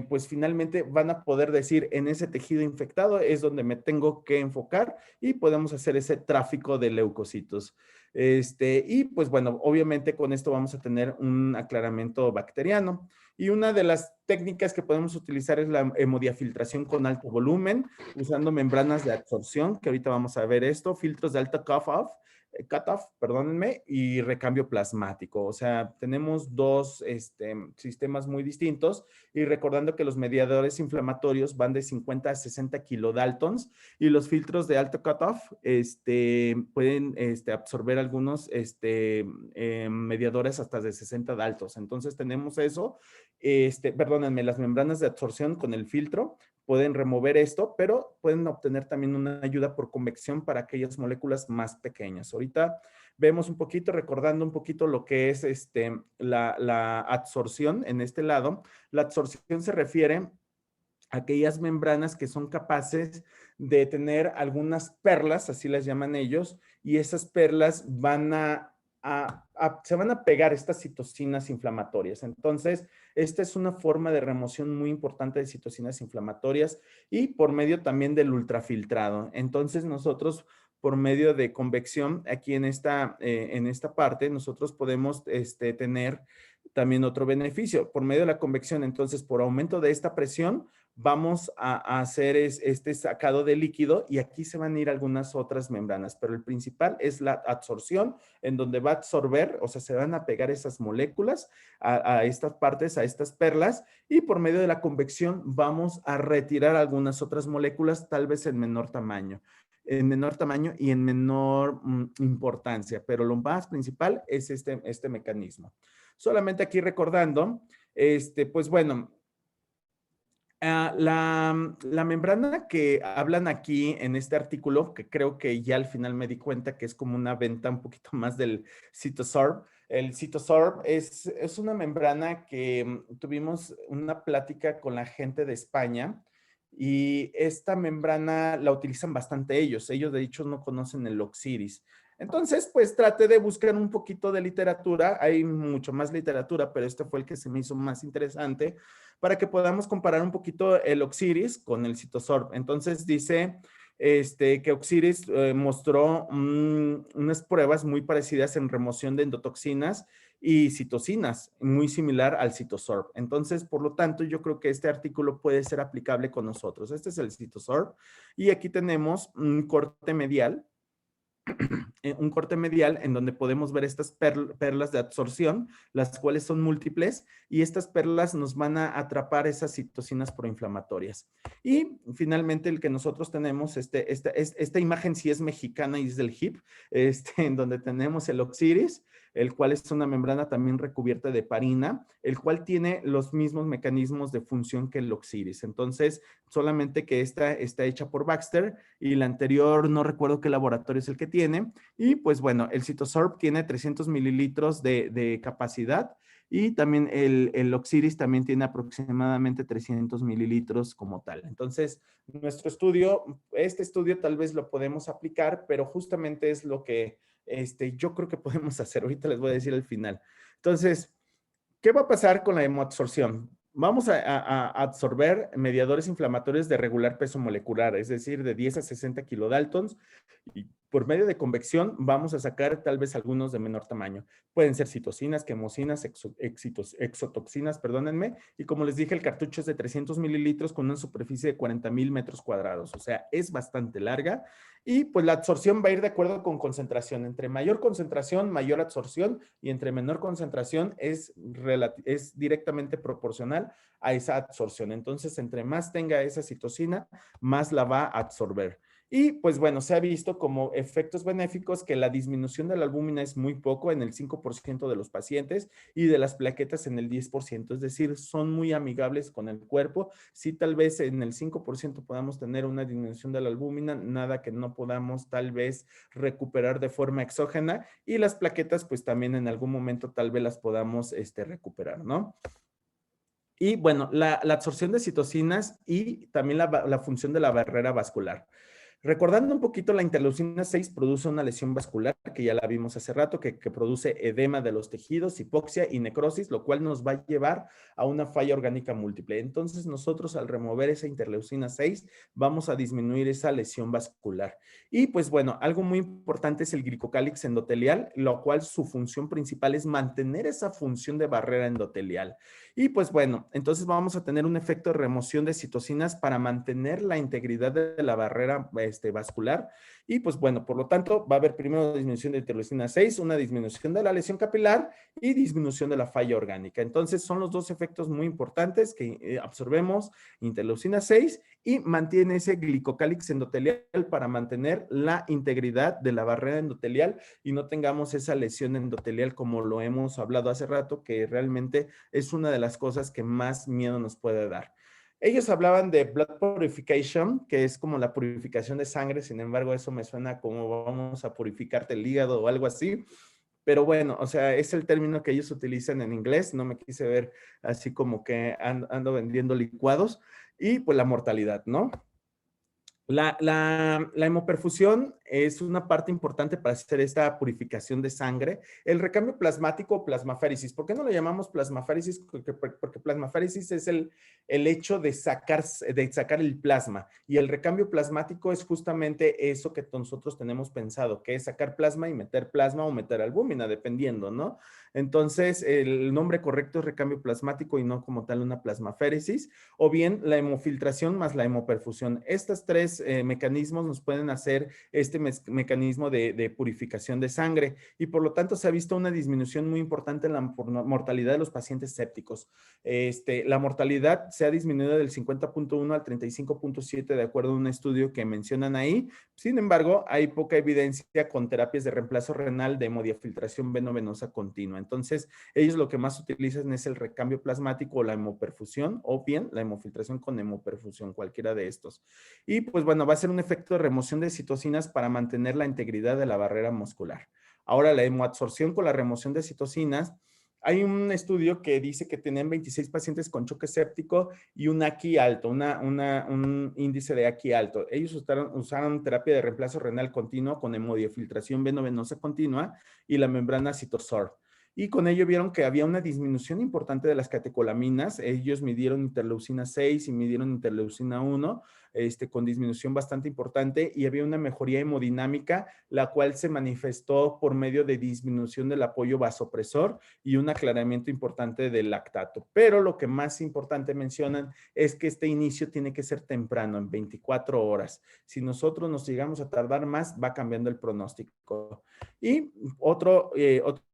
pues finalmente van a poder decir en ese tejido infectado es donde me tengo que enfocar y podemos hacer ese tráfico de leucocitos. Y pues bueno, obviamente con esto vamos a tener un aclaramiento bacteriano. Y una de las técnicas que podemos utilizar es la hemodiafiltración con alto volumen, usando membranas de absorción, que ahorita vamos a ver esto, filtros de alta cutoff, cutoff, perdónenme, y recambio plasmático. O sea, tenemos dos sistemas muy distintos y recordando que los mediadores inflamatorios van de 50 a 60 kilodaltons y los filtros de alto cutoff pueden absorber algunos mediadores hasta de 60 daltons. Entonces tenemos eso, perdónenme, las membranas de absorción con el filtro pueden remover esto, pero pueden obtener también una ayuda por convección para aquellas moléculas más pequeñas. Ahorita vemos un poquito, recordando un poquito lo que es la absorción en este lado. La absorción se refiere a aquellas membranas que son capaces de tener algunas perlas, así las llaman ellos, y esas perlas van se van a pegar estas citocinas inflamatorias. Entonces, esta es una forma de remoción muy importante de citocinas inflamatorias y por medio también del ultrafiltrado. Entonces, nosotros por medio de convección, aquí en esta parte, nosotros podemos tener también otro beneficio. Por medio de la convección, entonces, por aumento de esta presión, vamos a hacer este sacado de líquido y aquí se van a ir algunas otras membranas, pero el principal es la absorción, en donde va a absorber, o sea, se van a pegar esas moléculas a estas partes, a estas perlas, y por medio de la convección vamos a retirar algunas otras moléculas, tal vez en menor tamaño y en menor importancia, pero lo más principal es este mecanismo. Solamente aquí recordando, pues bueno, la membrana que hablan aquí en este artículo, que creo que ya al final me di cuenta que es como una venta un poquito más del CytoSorb. El CytoSorb es una membrana que tuvimos una plática con la gente de España y esta membrana la utilizan bastante ellos. Ellos de hecho no conocen el Oxiris. Entonces, pues traté de buscar un poquito de literatura. Hay mucho más literatura, pero este fue el que se me hizo más interesante para que podamos comparar un poquito el Oxiris con el CytoSorb. Entonces dice que Oxiris mostró unas pruebas muy parecidas en remoción de endotoxinas y citocinas, muy similar al CytoSorb. Entonces, por lo tanto, yo creo que este artículo puede ser aplicable con nosotros. Este es el CytoSorb y aquí tenemos un corte medial en donde podemos ver estas perlas de absorción, las cuales son múltiples y estas perlas nos van a atrapar esas citocinas proinflamatorias. Y finalmente el que nosotros tenemos, esta imagen sí es mexicana y es del HIP, en donde tenemos el Oxiris, el cual es una membrana también recubierta de parina, el cual tiene los mismos mecanismos de función que el Oxiris. Entonces, solamente que esta está hecha por Baxter y la anterior no recuerdo qué laboratorio es el que tiene. Y pues bueno, el CytoSorb tiene 300 mililitros de capacidad y también el Oxiris también tiene aproximadamente 300 mililitros como tal. Entonces, este estudio tal vez lo podemos aplicar, pero justamente es lo que yo creo que podemos hacer. Ahorita les voy a decir al final. Entonces, ¿qué va a pasar con la hemoabsorción? Vamos a absorber mediadores inflamatorios de regular peso molecular, es decir, de 10 a 60 kilodaltons, y por medio de convección vamos a sacar tal vez algunos de menor tamaño. Pueden ser citocinas, quemosinas, exotoxinas, perdónenme, y como les dije, el cartucho es de 300 mililitros con una superficie de 40,000 metros cuadrados, o sea, es bastante larga, y pues la absorción va a ir de acuerdo con concentración. Entre mayor concentración, mayor absorción, y entre menor concentración es directamente proporcional a esa absorción. Entonces, entre más tenga esa citocina, más la va a absorber. Y pues bueno, se ha visto como efectos benéficos que la disminución de la albúmina es muy poco en el 5% de los pacientes y de las plaquetas en el 10%, es decir, son muy amigables con el cuerpo. Sí, tal vez en el 5% podamos tener una disminución de la albúmina, nada que no podamos tal vez recuperar de forma exógena y las plaquetas pues también en algún momento tal vez las podamos recuperar, ¿no? Y bueno, la absorción de citocinas y también la función de la barrera vascular. Recordando un poquito, la interleucina 6 produce una lesión vascular, que ya la vimos hace rato, que produce edema de los tejidos, hipoxia y necrosis, lo cual nos va a llevar a una falla orgánica múltiple. Entonces, nosotros al remover esa interleucina 6, vamos a disminuir esa lesión vascular. Y pues bueno, algo muy importante es el glicocálix endotelial, lo cual su función principal es mantener esa función de barrera endotelial. Y pues bueno, entonces vamos a tener un efecto de remoción de citocinas para mantener la integridad de la barrera vascular Y pues bueno, por lo tanto, va a haber primero disminución de interleucina 6, una disminución de la lesión capilar y disminución de la falla orgánica. Entonces, son los dos efectos muy importantes que absorbemos interleucina 6 y mantiene ese glicocálix endotelial para mantener la integridad de la barrera endotelial y no tengamos esa lesión endotelial como lo hemos hablado hace rato, que realmente es una de las cosas que más miedo nos puede dar. Ellos hablaban de blood purification, que es como la purificación de sangre, sin embargo, eso me suena como vamos a purificarte el hígado o algo así. Pero bueno, o sea, es el término que ellos utilizan en inglés, no me quise ver así como que ando vendiendo licuados, y pues la mortalidad, ¿no? La hemoperfusión es una parte importante para hacer esta purificación de sangre. El recambio plasmático o plasmaféresis. ¿Por qué no lo llamamos plasmaféresis? Porque plasmaféresis es el hecho de sacar el plasma. Y el recambio plasmático es justamente eso que nosotros tenemos pensado, que es sacar plasma y meter plasma o meter albúmina, dependiendo, ¿no? Entonces, el nombre correcto es recambio plasmático y no como tal una plasmaféresis, o bien la hemofiltración más la hemoperfusión. Estas tres mecanismos nos pueden hacer este mecanismo de purificación de sangre y por lo tanto se ha visto una disminución muy importante en la mortalidad de los pacientes sépticos. La mortalidad se ha disminuido del 50.1 al 35.7 de acuerdo a un estudio que mencionan ahí. Sin embargo, hay poca evidencia con terapias de reemplazo renal de hemodiafiltración veno-venosa continua. Entonces, ellos lo que más utilizan es el recambio plasmático o la hemoperfusión o bien la hemofiltración con hemoperfusión, cualquiera de estos. Y pues bueno, va a ser un efecto de remoción de citocinas para mantener la integridad de la barrera muscular. Ahora, la hemoabsorción con la remoción de citocinas. Hay un estudio que dice que tenían 26 pacientes con choque séptico y un AQI alto, un índice de AQI alto. Ellos usaron terapia de reemplazo renal continuo con hemodiafiltración veno-venosa continua y la membrana CitoSorb. Y con ello vieron que había una disminución importante de las catecolaminas. Ellos midieron interleucina 6 y midieron interleucina 1, con disminución bastante importante y había una mejoría hemodinámica, la cual se manifestó por medio de disminución del apoyo vasopresor y un aclaramiento importante del lactato. Pero lo que más importante mencionan es que este inicio tiene que ser temprano, en 24 horas. Si nosotros nos llegamos a tardar más, va cambiando el pronóstico. Y otro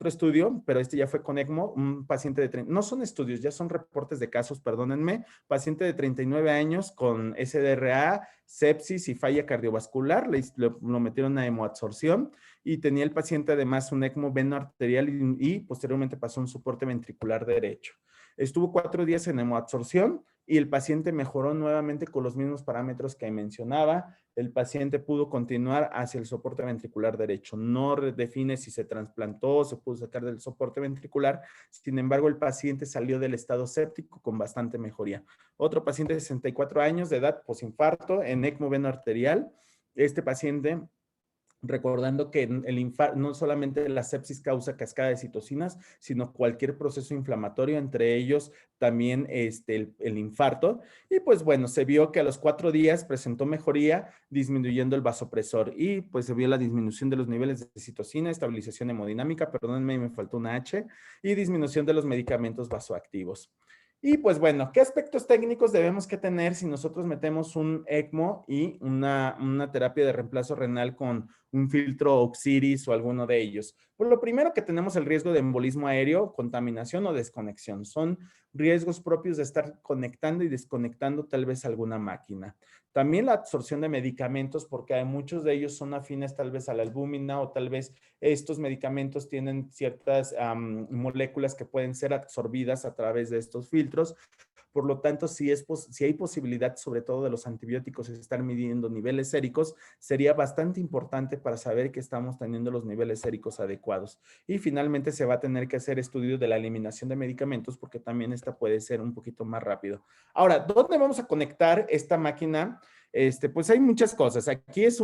estudio, pero este ya fue con ECMO, un paciente de, no son estudios, ya son reportes de casos, perdónenme, paciente de 39 años con SDRA, sepsis y falla cardiovascular, lo metieron a hemoabsorción y tenía el paciente además un ECMO veno-arterial y posteriormente pasó un soporte ventricular derecho. Estuvo 4 días en hemoabsorción y el paciente mejoró nuevamente con los mismos parámetros que mencionaba. El paciente pudo continuar hacia el soporte ventricular derecho. No define si se trasplantó o se pudo sacar del soporte ventricular. Sin embargo, el paciente salió del estado séptico con bastante mejoría. Otro paciente de 64 años de edad, posinfarto, en ECMO veno-arterial. Este paciente, recordando que el infarto, no solamente la sepsis causa cascada de citocinas, sino cualquier proceso inflamatorio, entre ellos también el infarto. Y pues bueno, se vio que a los 4 días presentó mejoría disminuyendo el vasopresor y pues se vio la disminución de los niveles de citocina, estabilización hemodinámica, perdónenme, me faltó una H, y disminución de los medicamentos vasoactivos. Y pues bueno, ¿qué aspectos técnicos debemos que tener si nosotros metemos un ECMO y una terapia de reemplazo renal con un filtro Oxiris o alguno de ellos? Pues lo primero que tenemos el riesgo de embolismo aéreo, contaminación o desconexión. Son riesgos propios de estar conectando y desconectando tal vez alguna máquina. También la absorción de medicamentos, porque hay muchos de ellos son afines tal vez a la albúmina o tal vez estos medicamentos tienen ciertas moléculas que pueden ser absorbidas a través de estos filtros. Por lo tanto, si hay posibilidad, sobre todo de los antibióticos, de estar midiendo niveles séricos, sería bastante importante para saber que estamos teniendo los niveles séricos adecuados. Y finalmente se va a tener que hacer estudio de la eliminación de medicamentos porque también esta puede ser un poquito más rápido. Ahora, ¿dónde vamos a conectar esta máquina? Pues hay muchas cosas. Aquí es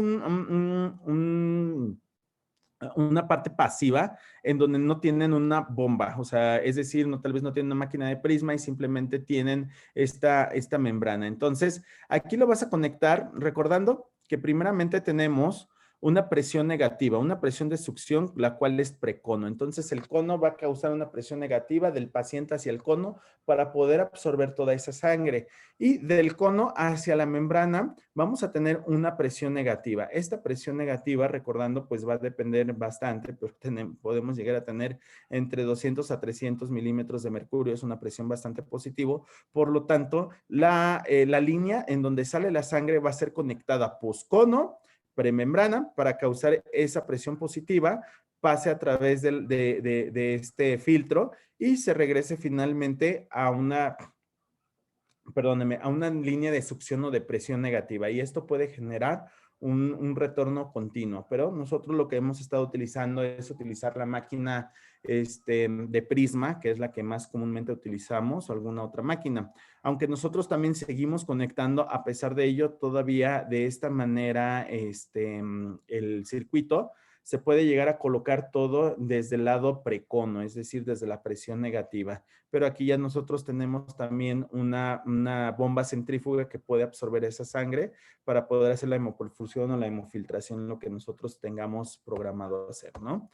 una parte pasiva en donde no tienen una bomba, o sea, es decir, tal vez no tienen una máquina de prisma y simplemente tienen esta membrana. Entonces, aquí lo vas a conectar recordando que primeramente tenemos una presión negativa, una presión de succión, la cual es precono. Entonces, el cono va a causar una presión negativa del paciente hacia el cono para poder absorber toda esa sangre. Y del cono hacia la membrana vamos a tener una presión negativa. Esta presión negativa, recordando, pues va a depender bastante, pero podemos llegar a tener entre 200 a 300 milímetros de mercurio, es una presión bastante positivo. Por lo tanto, la línea en donde sale la sangre va a ser conectada poscono, premembrana, para causar esa presión positiva, pase a través de este filtro y se regrese finalmente a una, perdóneme, a una línea de succión o de presión negativa. Y esto puede generar un retorno continuo. Pero nosotros lo que hemos estado utilizando es utilizar la máquina de Prisma, que es la que más comúnmente utilizamos, o alguna otra máquina. Aunque nosotros también seguimos conectando, a pesar de ello, todavía de esta manera, el circuito se puede llegar a colocar todo desde el lado precono, es decir, desde la presión negativa. Pero aquí ya nosotros tenemos también una bomba centrífuga que puede absorber esa sangre para poder hacer la hemoperfusión o la hemofiltración, lo que nosotros tengamos programado hacer, ¿no?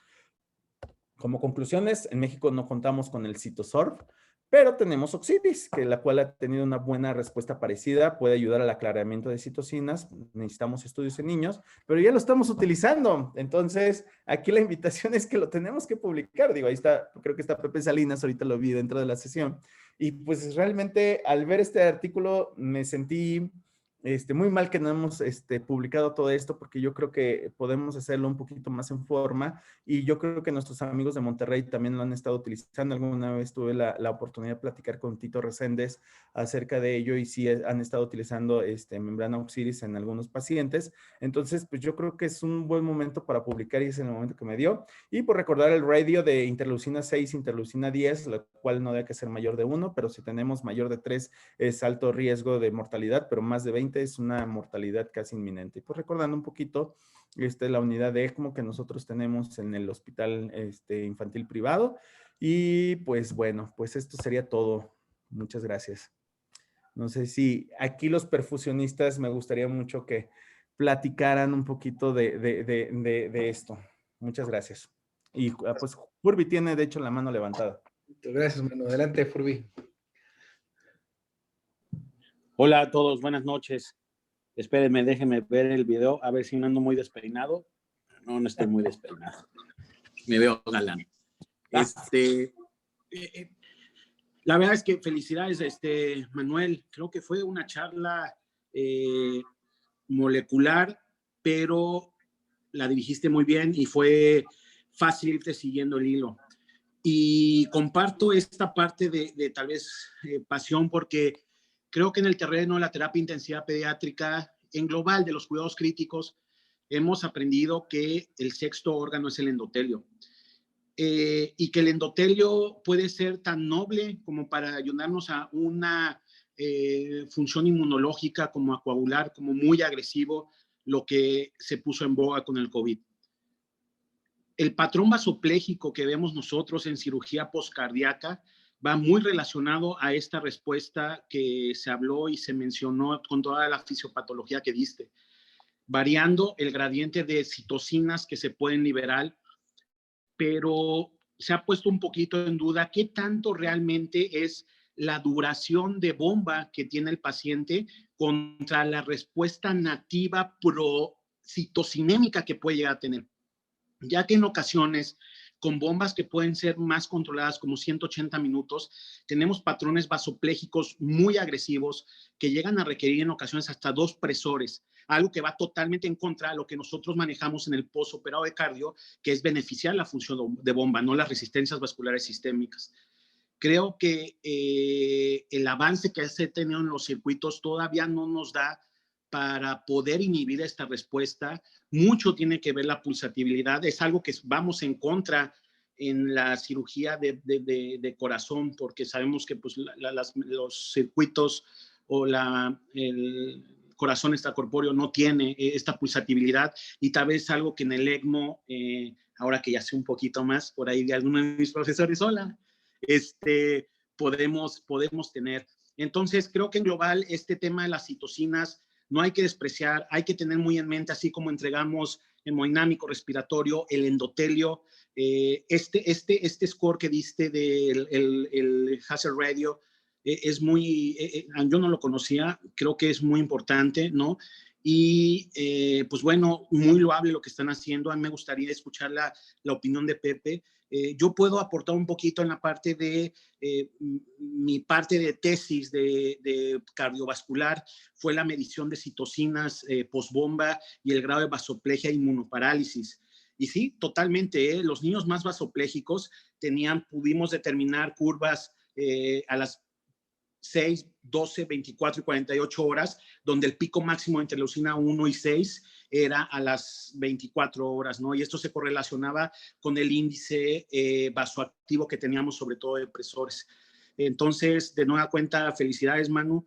Como conclusiones, en México no contamos con el CitoSorb, pero tenemos Oxidis, que la cual ha tenido una buena respuesta parecida, puede ayudar al aclaramiento de citocinas, necesitamos estudios en niños, pero ya lo estamos utilizando. Entonces, aquí la invitación es que lo tenemos que publicar. Digo, ahí está, creo que está Pepe Salinas, ahorita lo vi dentro de la sesión. Y pues realmente al ver este artículo me sentí muy mal que no hemos publicado todo esto, porque yo creo que podemos hacerlo un poquito más en forma, y yo creo que nuestros amigos de Monterrey también lo han estado utilizando. Alguna vez tuve la oportunidad de platicar con Tito Reséndez acerca de ello, y sí han estado utilizando membrana Oxiris en algunos pacientes. Entonces, pues yo creo que es un buen momento para publicar, y es el momento que me dio. Y por recordar el radio de interleucina 6, interleucina 10, la cual no debe que ser mayor de 1, pero si tenemos mayor de 3 es alto riesgo de mortalidad, pero más de 20 es una mortalidad casi inminente. Y pues recordando un poquito la unidad de ECMO que nosotros tenemos en el hospital infantil privado. Y pues bueno, pues esto sería todo. Muchas gracias. No sé si aquí los perfusionistas me gustaría mucho que platicaran un poquito de esto. Muchas gracias. Y pues Furby tiene de hecho la mano levantada. Gracias, Manu. Adelante, Furby. Hola a todos, buenas noches. Espérenme, déjenme ver el video, a ver si no ando muy despeinado. No, no estoy muy despeinado. Me veo galán. La verdad es que felicidades, Manuel. Creo que fue una charla molecular, pero la dirigiste muy bien y fue fácil irte siguiendo el hilo. Y comparto esta parte de tal vez pasión, porque creo que en el terreno de la terapia intensiva pediátrica, en global de los cuidados críticos, hemos aprendido que el sexto órgano es el endotelio. Y que el endotelio puede ser tan noble como para ayudarnos a una función inmunológica, como a coagular, como muy agresivo, lo que se puso en boga con el COVID. El patrón vasopléjico que vemos nosotros en cirugía postcardíaca va muy relacionado a esta respuesta que se habló y se mencionó con toda la fisiopatología que diste, variando el gradiente de citocinas que se pueden liberar, pero se ha puesto un poquito en duda qué tanto realmente es la duración de bomba que tiene el paciente contra la respuesta nativa procitocinémica que puede llegar a tener, ya que en ocasiones con bombas que pueden ser más controladas, como 180 minutos, tenemos patrones vasopléjicos muy agresivos que llegan a requerir en ocasiones hasta 2 presores, algo que va totalmente en contra de lo que nosotros manejamos en el postoperado de cardio, que es beneficiar la función de bomba, no las resistencias vasculares sistémicas. Creo que el avance que se ha tenido en los circuitos todavía no nos da para poder inhibir esta respuesta. Mucho tiene que ver la pulsatividad, es algo que vamos en contra en la cirugía de corazón, porque sabemos que pues, los circuitos o el corazón extracorpóreo no tiene esta pulsatividad, y tal vez algo que en el ECMO, ahora que ya sé un poquito más, por ahí de alguno de mis profesores, hola, podemos tener. Entonces, creo que en global este tema de las citocinas no hay que despreciar, hay que tener muy en mente, así como entregamos hemodinámico, respiratorio, el endotelio. Este score que diste del el hazard radio es muy, yo no lo conocía, creo que es muy importante, ¿no? Y pues bueno, muy loable lo que están haciendo. A mí me gustaría escuchar la opinión de Pepe. Yo puedo aportar un poquito en la parte de mi parte de tesis de cardiovascular fue la medición de citocinas postbomba y el grado de vasoplegia e inmunoparálisis. Y sí, totalmente, los niños más vasopléjicos pudimos determinar curvas a las 6, 12, 24 y 48 horas, donde el pico máximo de interleucina 1 y 6 era a las 24 horas, ¿no? Y esto se correlacionaba con el índice vasoactivo que teníamos, sobre todo depresores. Entonces, de nueva cuenta, felicidades, Manu.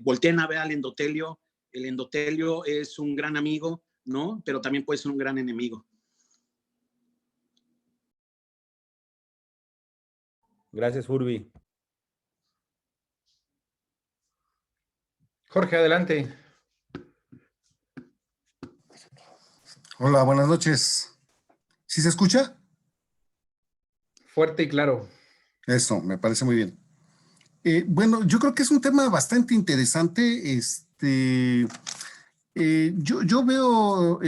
Volteen a ver al endotelio. El endotelio es un gran amigo, ¿no? Pero también puede ser un gran enemigo. Gracias, Furby. Jorge, adelante. Hola, buenas noches. ¿Sí se escucha? Fuerte y claro. Eso, me parece muy bien. Bueno, yo creo que es un tema bastante interesante. Yo veo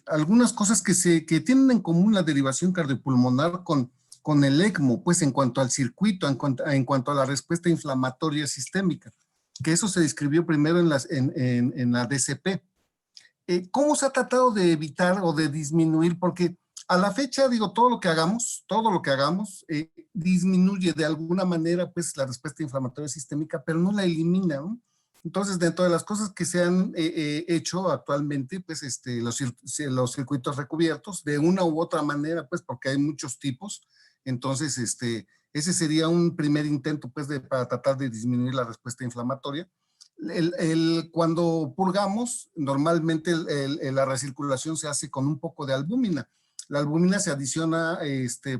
algunas cosas que tienen en común la derivación cardiopulmonar con el ECMO, pues en cuanto al circuito, en cuanto a la respuesta inflamatoria sistémica, que eso se describió primero en la DCP. ¿Cómo se ha tratado de evitar o de disminuir? Porque a la fecha, digo, todo lo que hagamos, disminuye de alguna manera, pues, la respuesta inflamatoria sistémica, pero no la elimina, ¿no? Entonces, dentro de las cosas que se han hecho actualmente, pues, los circuitos recubiertos, de una u otra manera, pues, porque hay muchos tipos. Entonces, ese sería un primer intento, pues, para tratar de disminuir la respuesta inflamatoria. Cuando purgamos, normalmente la recirculación se hace con un poco de albúmina. La albúmina se adiciona,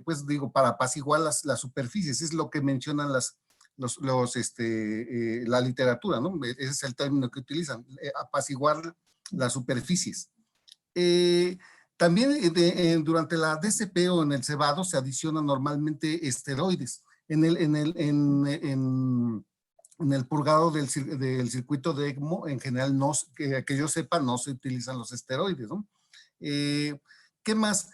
pues digo, para apaciguar las superficies, es lo que mencionan la literatura, ¿no? Ese es el término que utilizan, apaciguar las superficies. También durante la DCP o en el cebado se adicionan normalmente esteroides. En el purgado del circuito de ECMO, en general, que yo sepa, no se utilizan los esteroides, ¿no? ¿Qué más?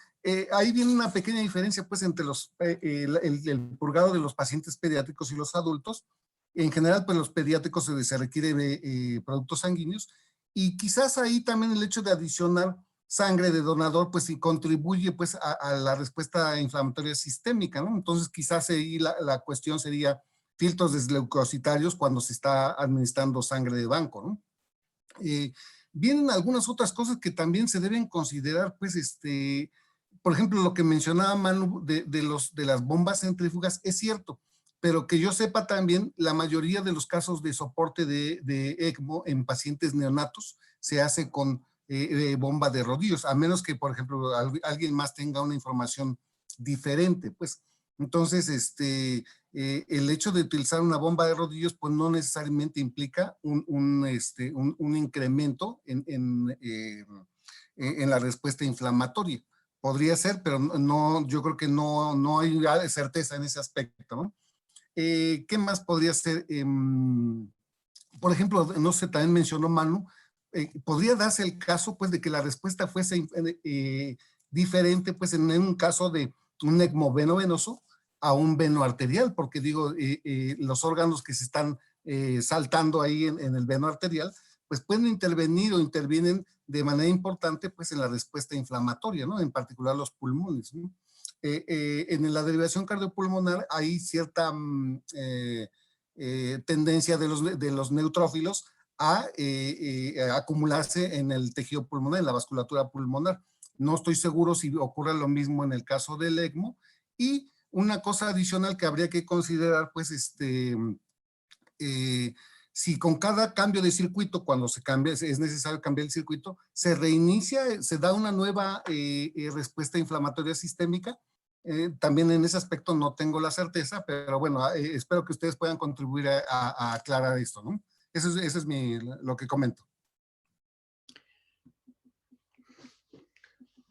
Ahí viene una pequeña diferencia, pues, entre el purgado de los pacientes pediátricos y los adultos. En general, pues, los pediátricos se requiere productos sanguíneos, y quizás ahí también el hecho de adicionar sangre de donador, pues, sí contribuye, pues, a la respuesta inflamatoria sistémica, ¿no? Entonces, quizás ahí la cuestión sería filtros desleucocitarios cuando se está administrando sangre de banco, ¿no? Vienen algunas otras cosas que también se deben considerar, pues, por ejemplo, lo que mencionaba Manu de las bombas centrífugas es cierto, pero que yo sepa también, la mayoría de los casos de soporte de ECMO en pacientes neonatos se hace con bomba de rodillos, a menos que, por ejemplo, alguien más tenga una información diferente, pues. Entonces, el hecho de utilizar una bomba de rodillos, pues no necesariamente implica un incremento en la respuesta inflamatoria. Podría ser, pero no, yo creo que no hay certeza en ese aspecto, ¿no? ¿Qué más podría ser? Por ejemplo, no sé, también mencionó Manu, podría darse el caso, pues, de que la respuesta fuese diferente, pues, en un caso de un ECMO venoso a un veno arterial, porque digo, los órganos que se están saltando ahí en el veno arterial, pues pueden intervenir o intervienen de manera importante, pues, en la respuesta inflamatoria, ¿no? En particular los pulmones, ¿no? En la derivación cardiopulmonar hay cierta tendencia de los neutrófilos a acumularse en el tejido pulmonar, en la vasculatura pulmonar. No estoy seguro si ocurre lo mismo en el caso del ECMO. Y una cosa adicional que habría que considerar, pues, si con cada cambio de circuito, cuando se cambia, es necesario cambiar el circuito, se reinicia, se da una nueva respuesta inflamatoria sistémica. También en ese aspecto no tengo la certeza, pero bueno, espero que ustedes puedan contribuir a aclarar esto, ¿no? Eso es lo que comento.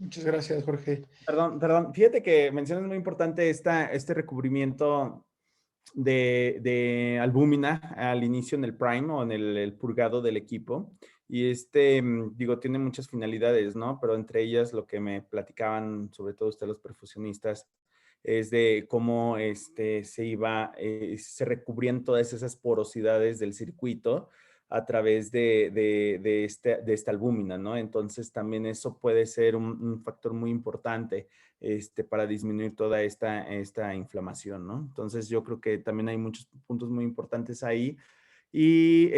Muchas gracias, Jorge. Perdón. Fíjate que mencionas muy importante este recubrimiento de albúmina al inicio en el prime o en el purgado del equipo. Y digo, tiene muchas finalidades, ¿no? Pero entre ellas lo que me platicaban, sobre todo ustedes los perfusionistas, es de cómo se recubrían todas esas porosidades del circuito a través de esta albúmina, ¿no? Entonces también eso puede ser un factor muy importante para disminuir toda esta inflamación, ¿no? Entonces yo creo que también hay muchos puntos muy importantes ahí. Y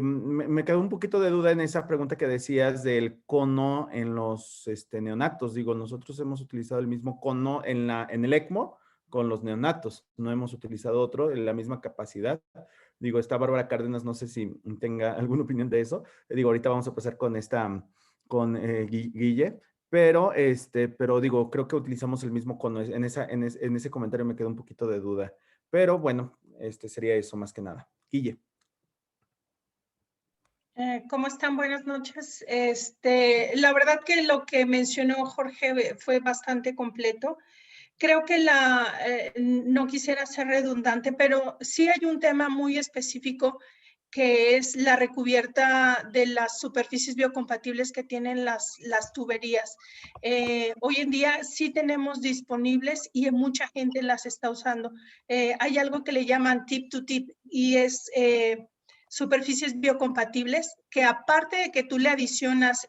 me quedó un poquito de duda en esa pregunta que decías del cono en los neonatos. Digo, nosotros hemos utilizado el mismo cono en el ECMO con los neonatos. No hemos utilizado otro en la misma capacidad. Digo, está Bárbara Cárdenas, no sé si tenga alguna opinión de eso. Digo, ahorita vamos a pasar con Guille. Pero digo, creo que utilizamos el mismo cono. En ese comentario me quedó un poquito de duda. Pero bueno, sería eso más que nada. Guille. ¿Cómo están? Buenas noches. La verdad que lo que mencionó Jorge fue bastante completo. Creo que no quisiera ser redundante, pero sí hay un tema muy específico que es la recubierta de las superficies biocompatibles que tienen las tuberías. Hoy en día sí tenemos disponibles y mucha gente las está usando. Hay algo que le llaman tip to tip y es superficies biocompatibles que aparte de que tú le adicionas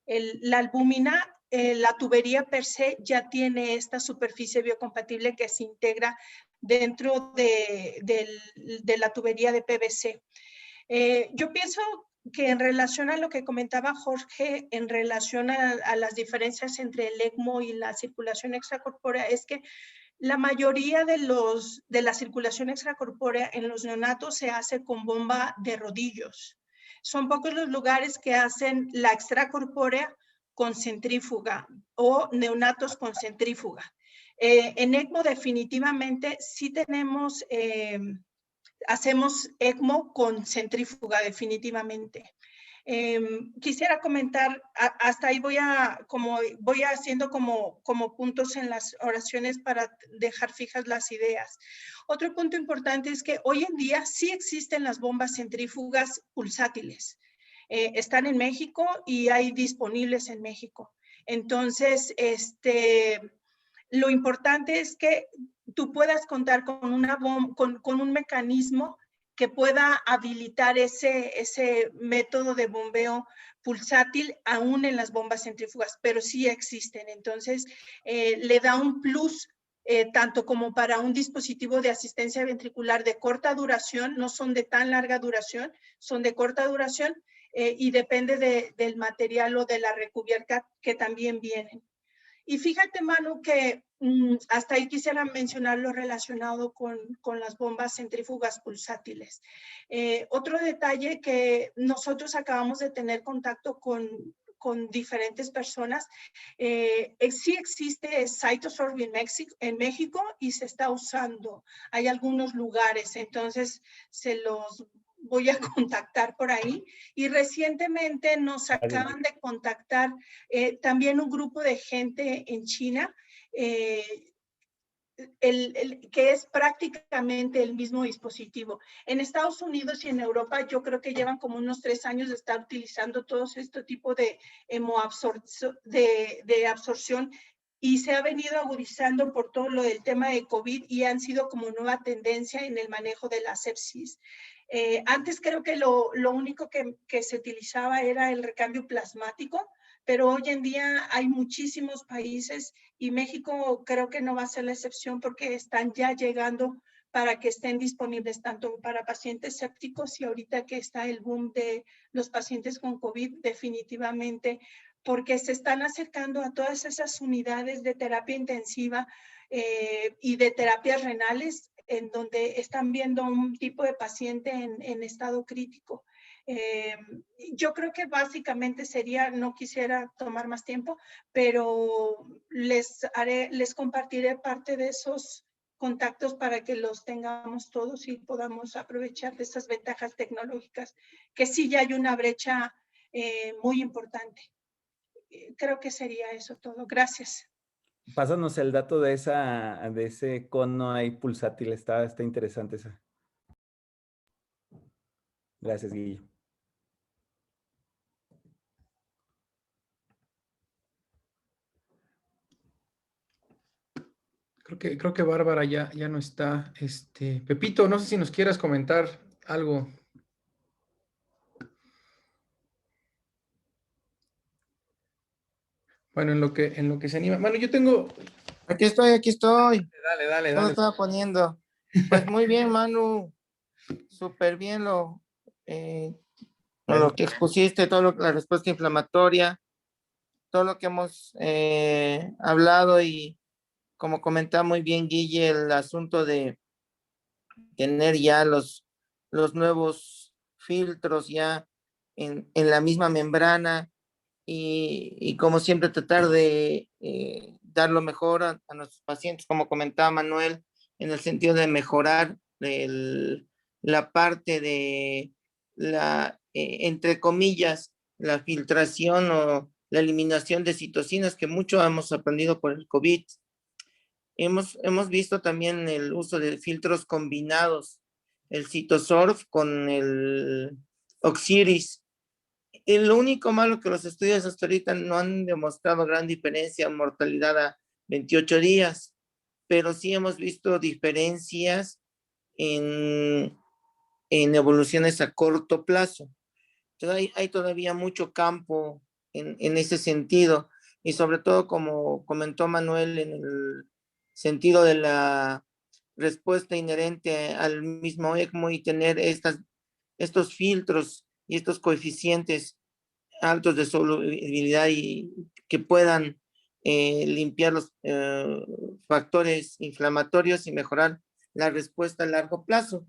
la albúmina, la tubería per se ya tiene esta superficie biocompatible que se integra dentro de la tubería de PVC. Yo pienso que en relación a lo que comentaba Jorge, en relación a las diferencias entre el ECMO y la circulación extracorpórea, es que la mayoría de la circulación extracorpórea en los neonatos se hace con bomba de rodillos. Son pocos los lugares que hacen la extracorpórea con centrífuga o neonatos con centrífuga. En ECMO definitivamente sí tenemos, hacemos ECMO con centrífuga definitivamente. Quisiera comentar, hasta ahí voy haciendo como puntos en las oraciones para dejar fijas las ideas. Otro punto importante es que hoy en día sí existen las bombas centrífugas pulsátiles. Están en México y hay disponibles en México. Entonces, lo importante es que tú puedas contar con un mecanismo que pueda habilitar ese método de bombeo pulsátil aún en las bombas centrífugas, pero sí existen. Entonces, le da un plus tanto como para un dispositivo de asistencia ventricular de corta duración, no son de tan larga duración, son de corta duración y depende del material o de la recubierta que también vienen. Y fíjate, Manu, que hasta ahí quisiera mencionar lo relacionado con las bombas centrífugas pulsátiles. Otro detalle que nosotros acabamos de tener contacto con diferentes personas, sí existe Cytosorb en México y se está usando. Hay algunos lugares, entonces se los voy a contactar por ahí. Y recientemente nos acaban de contactar también un grupo de gente en China, que es prácticamente el mismo dispositivo. En Estados Unidos y en Europa yo creo que llevan como unos 3 años de estar utilizando todos este tipo de absorción y se ha venido agudizando por todo lo del tema de COVID y han sido como nueva tendencia en el manejo de la sepsis. Antes creo que lo único que se utilizaba era el recambio plasmático, pero hoy en día hay muchísimos países y México creo que no va a ser la excepción porque están ya llegando para que estén disponibles tanto para pacientes sépticos y ahorita que está el boom de los pacientes con COVID, definitivamente, porque se están acercando a todas esas unidades de terapia intensiva y de terapias renales en donde están viendo un tipo de paciente en estado crítico. Yo creo que básicamente sería, no quisiera tomar más tiempo, pero les compartiré parte de esos contactos para que los tengamos todos y podamos aprovechar de esas ventajas tecnológicas, que sí ya hay una brecha muy importante. creo que sería eso todo. Gracias. Pásanos el dato de ese cono ahí pulsátil, está interesante esa. Gracias, Guillo. Creo que Bárbara ya no está. Pepito, no sé si nos quieras comentar algo. Bueno, en lo que se anima. Bueno, yo tengo. Aquí estoy, aquí estoy. Dale. ¿Cómo estaba poniendo? Pues muy bien, Manu. Súper bien lo que expusiste, la respuesta inflamatoria, todo lo que hemos hablado y como comentaba muy bien Guille, el asunto de tener ya los nuevos filtros ya en la misma membrana y como siempre tratar de dar lo mejor a nuestros pacientes, como comentaba Manuel, en el sentido de mejorar la parte de entre comillas, la filtración o la eliminación de citocinas que mucho hemos aprendido por el COVID. Hemos visto también el uso de filtros combinados, el CitoSorb con el Oxiris. Lo único malo que los estudios hasta ahorita no han demostrado gran diferencia en mortalidad a 28 días, pero sí hemos visto diferencias en evoluciones a corto plazo. Entonces hay todavía mucho campo en ese sentido y sobre todo como comentó Manuel en el sentido de la respuesta inherente al mismo ECMO y tener estos filtros y estos coeficientes altos de solubilidad y que puedan limpiar los factores inflamatorios y mejorar la respuesta a largo plazo.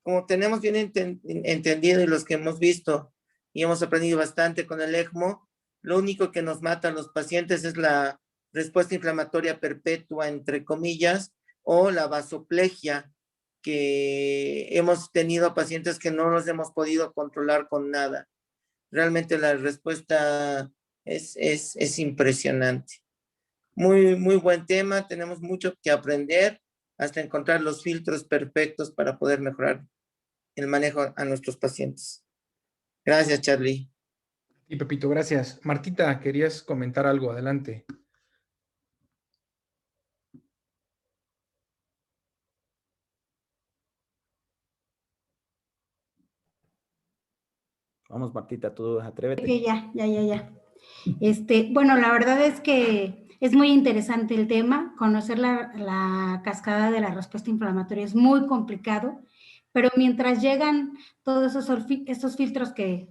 Como tenemos bien entendido y los que hemos visto y hemos aprendido bastante con el ECMO, lo único que nos mata a los pacientes es la respuesta inflamatoria perpetua, entre comillas, o la vasoplegia, que hemos tenido pacientes que no los hemos podido controlar con nada. Realmente la respuesta es impresionante. Muy buen tema, tenemos mucho que aprender hasta encontrar los filtros perfectos para poder mejorar el manejo a nuestros pacientes. Gracias, Charlie. Y Pepito, gracias. Martita, querías comentar algo, adelante. Vamos, Martita, tú atrévete. Okay, ya. Bueno, la verdad es que es muy interesante el tema. Conocer la cascada de la respuesta inflamatoria es muy complicado, pero mientras llegan todos estos filtros que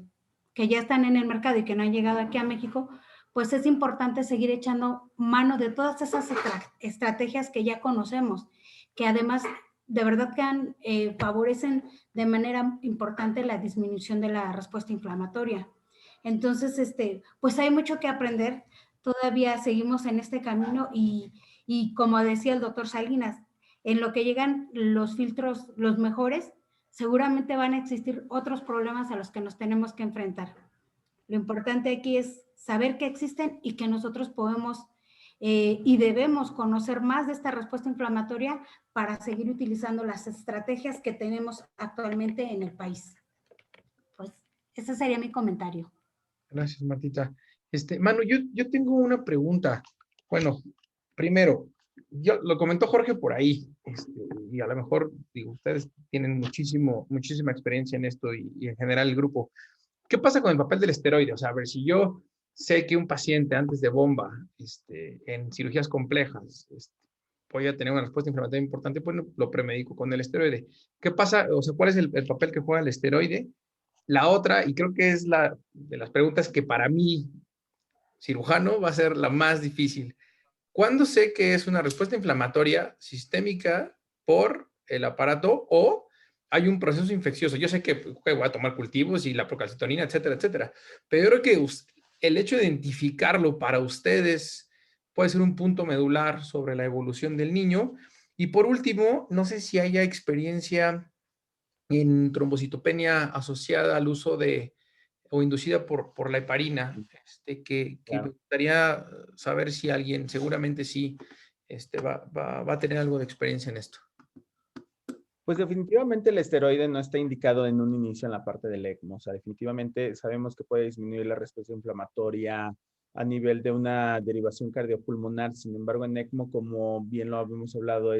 ya están en el mercado y que no han llegado aquí a México, pues es importante seguir echando mano de todas esas estrategias que ya conocemos, que además de verdad que favorecen de manera importante la disminución de la respuesta inflamatoria. Entonces, pues hay mucho que aprender, todavía seguimos en este camino y como decía el doctor Salinas, en lo que llegan los filtros, los mejores, seguramente van a existir otros problemas a los que nos tenemos que enfrentar. Lo importante aquí es saber que existen y que nosotros podemos y debemos conocer más de esta respuesta inflamatoria para seguir utilizando las estrategias que tenemos actualmente en el país. Pues ese sería mi comentario. Gracias, Martita. Manu, yo tengo una pregunta. Bueno, primero, lo comentó Jorge por ahí, y a lo mejor, digo, ustedes tienen muchísima experiencia en esto y en general el grupo. ¿Qué pasa con el papel del esteroide? O sea, a ver, si yo sé que un paciente antes de bomba, en cirugías complejas, voy a tener una respuesta inflamatoria importante, pues lo premedico con el esteroide. ¿Qué pasa? O sea, ¿cuál es el papel que juega el esteroide? La otra, y creo que es de las preguntas que para mí, cirujano, va a ser la más difícil. ¿Cuándo sé que es una respuesta inflamatoria sistémica por el aparato o hay un proceso infeccioso? Yo sé que voy a tomar cultivos y la procalcitonina, etcétera, etcétera, pero yo creo que el hecho de identificarlo para ustedes puede ser un punto medular sobre la evolución del niño. Y por último, no sé si haya experiencia en trombocitopenia asociada al uso de o inducida por la heparina, que Claro. me gustaría saber si alguien, seguramente sí, va a tener algo de experiencia en esto. Pues definitivamente el esteroide no está indicado en un inicio en la parte del ECMO. O sea, definitivamente sabemos que puede disminuir la respuesta inflamatoria a nivel de una derivación cardiopulmonar. Sin embargo, en ECMO, como bien lo habíamos hablado,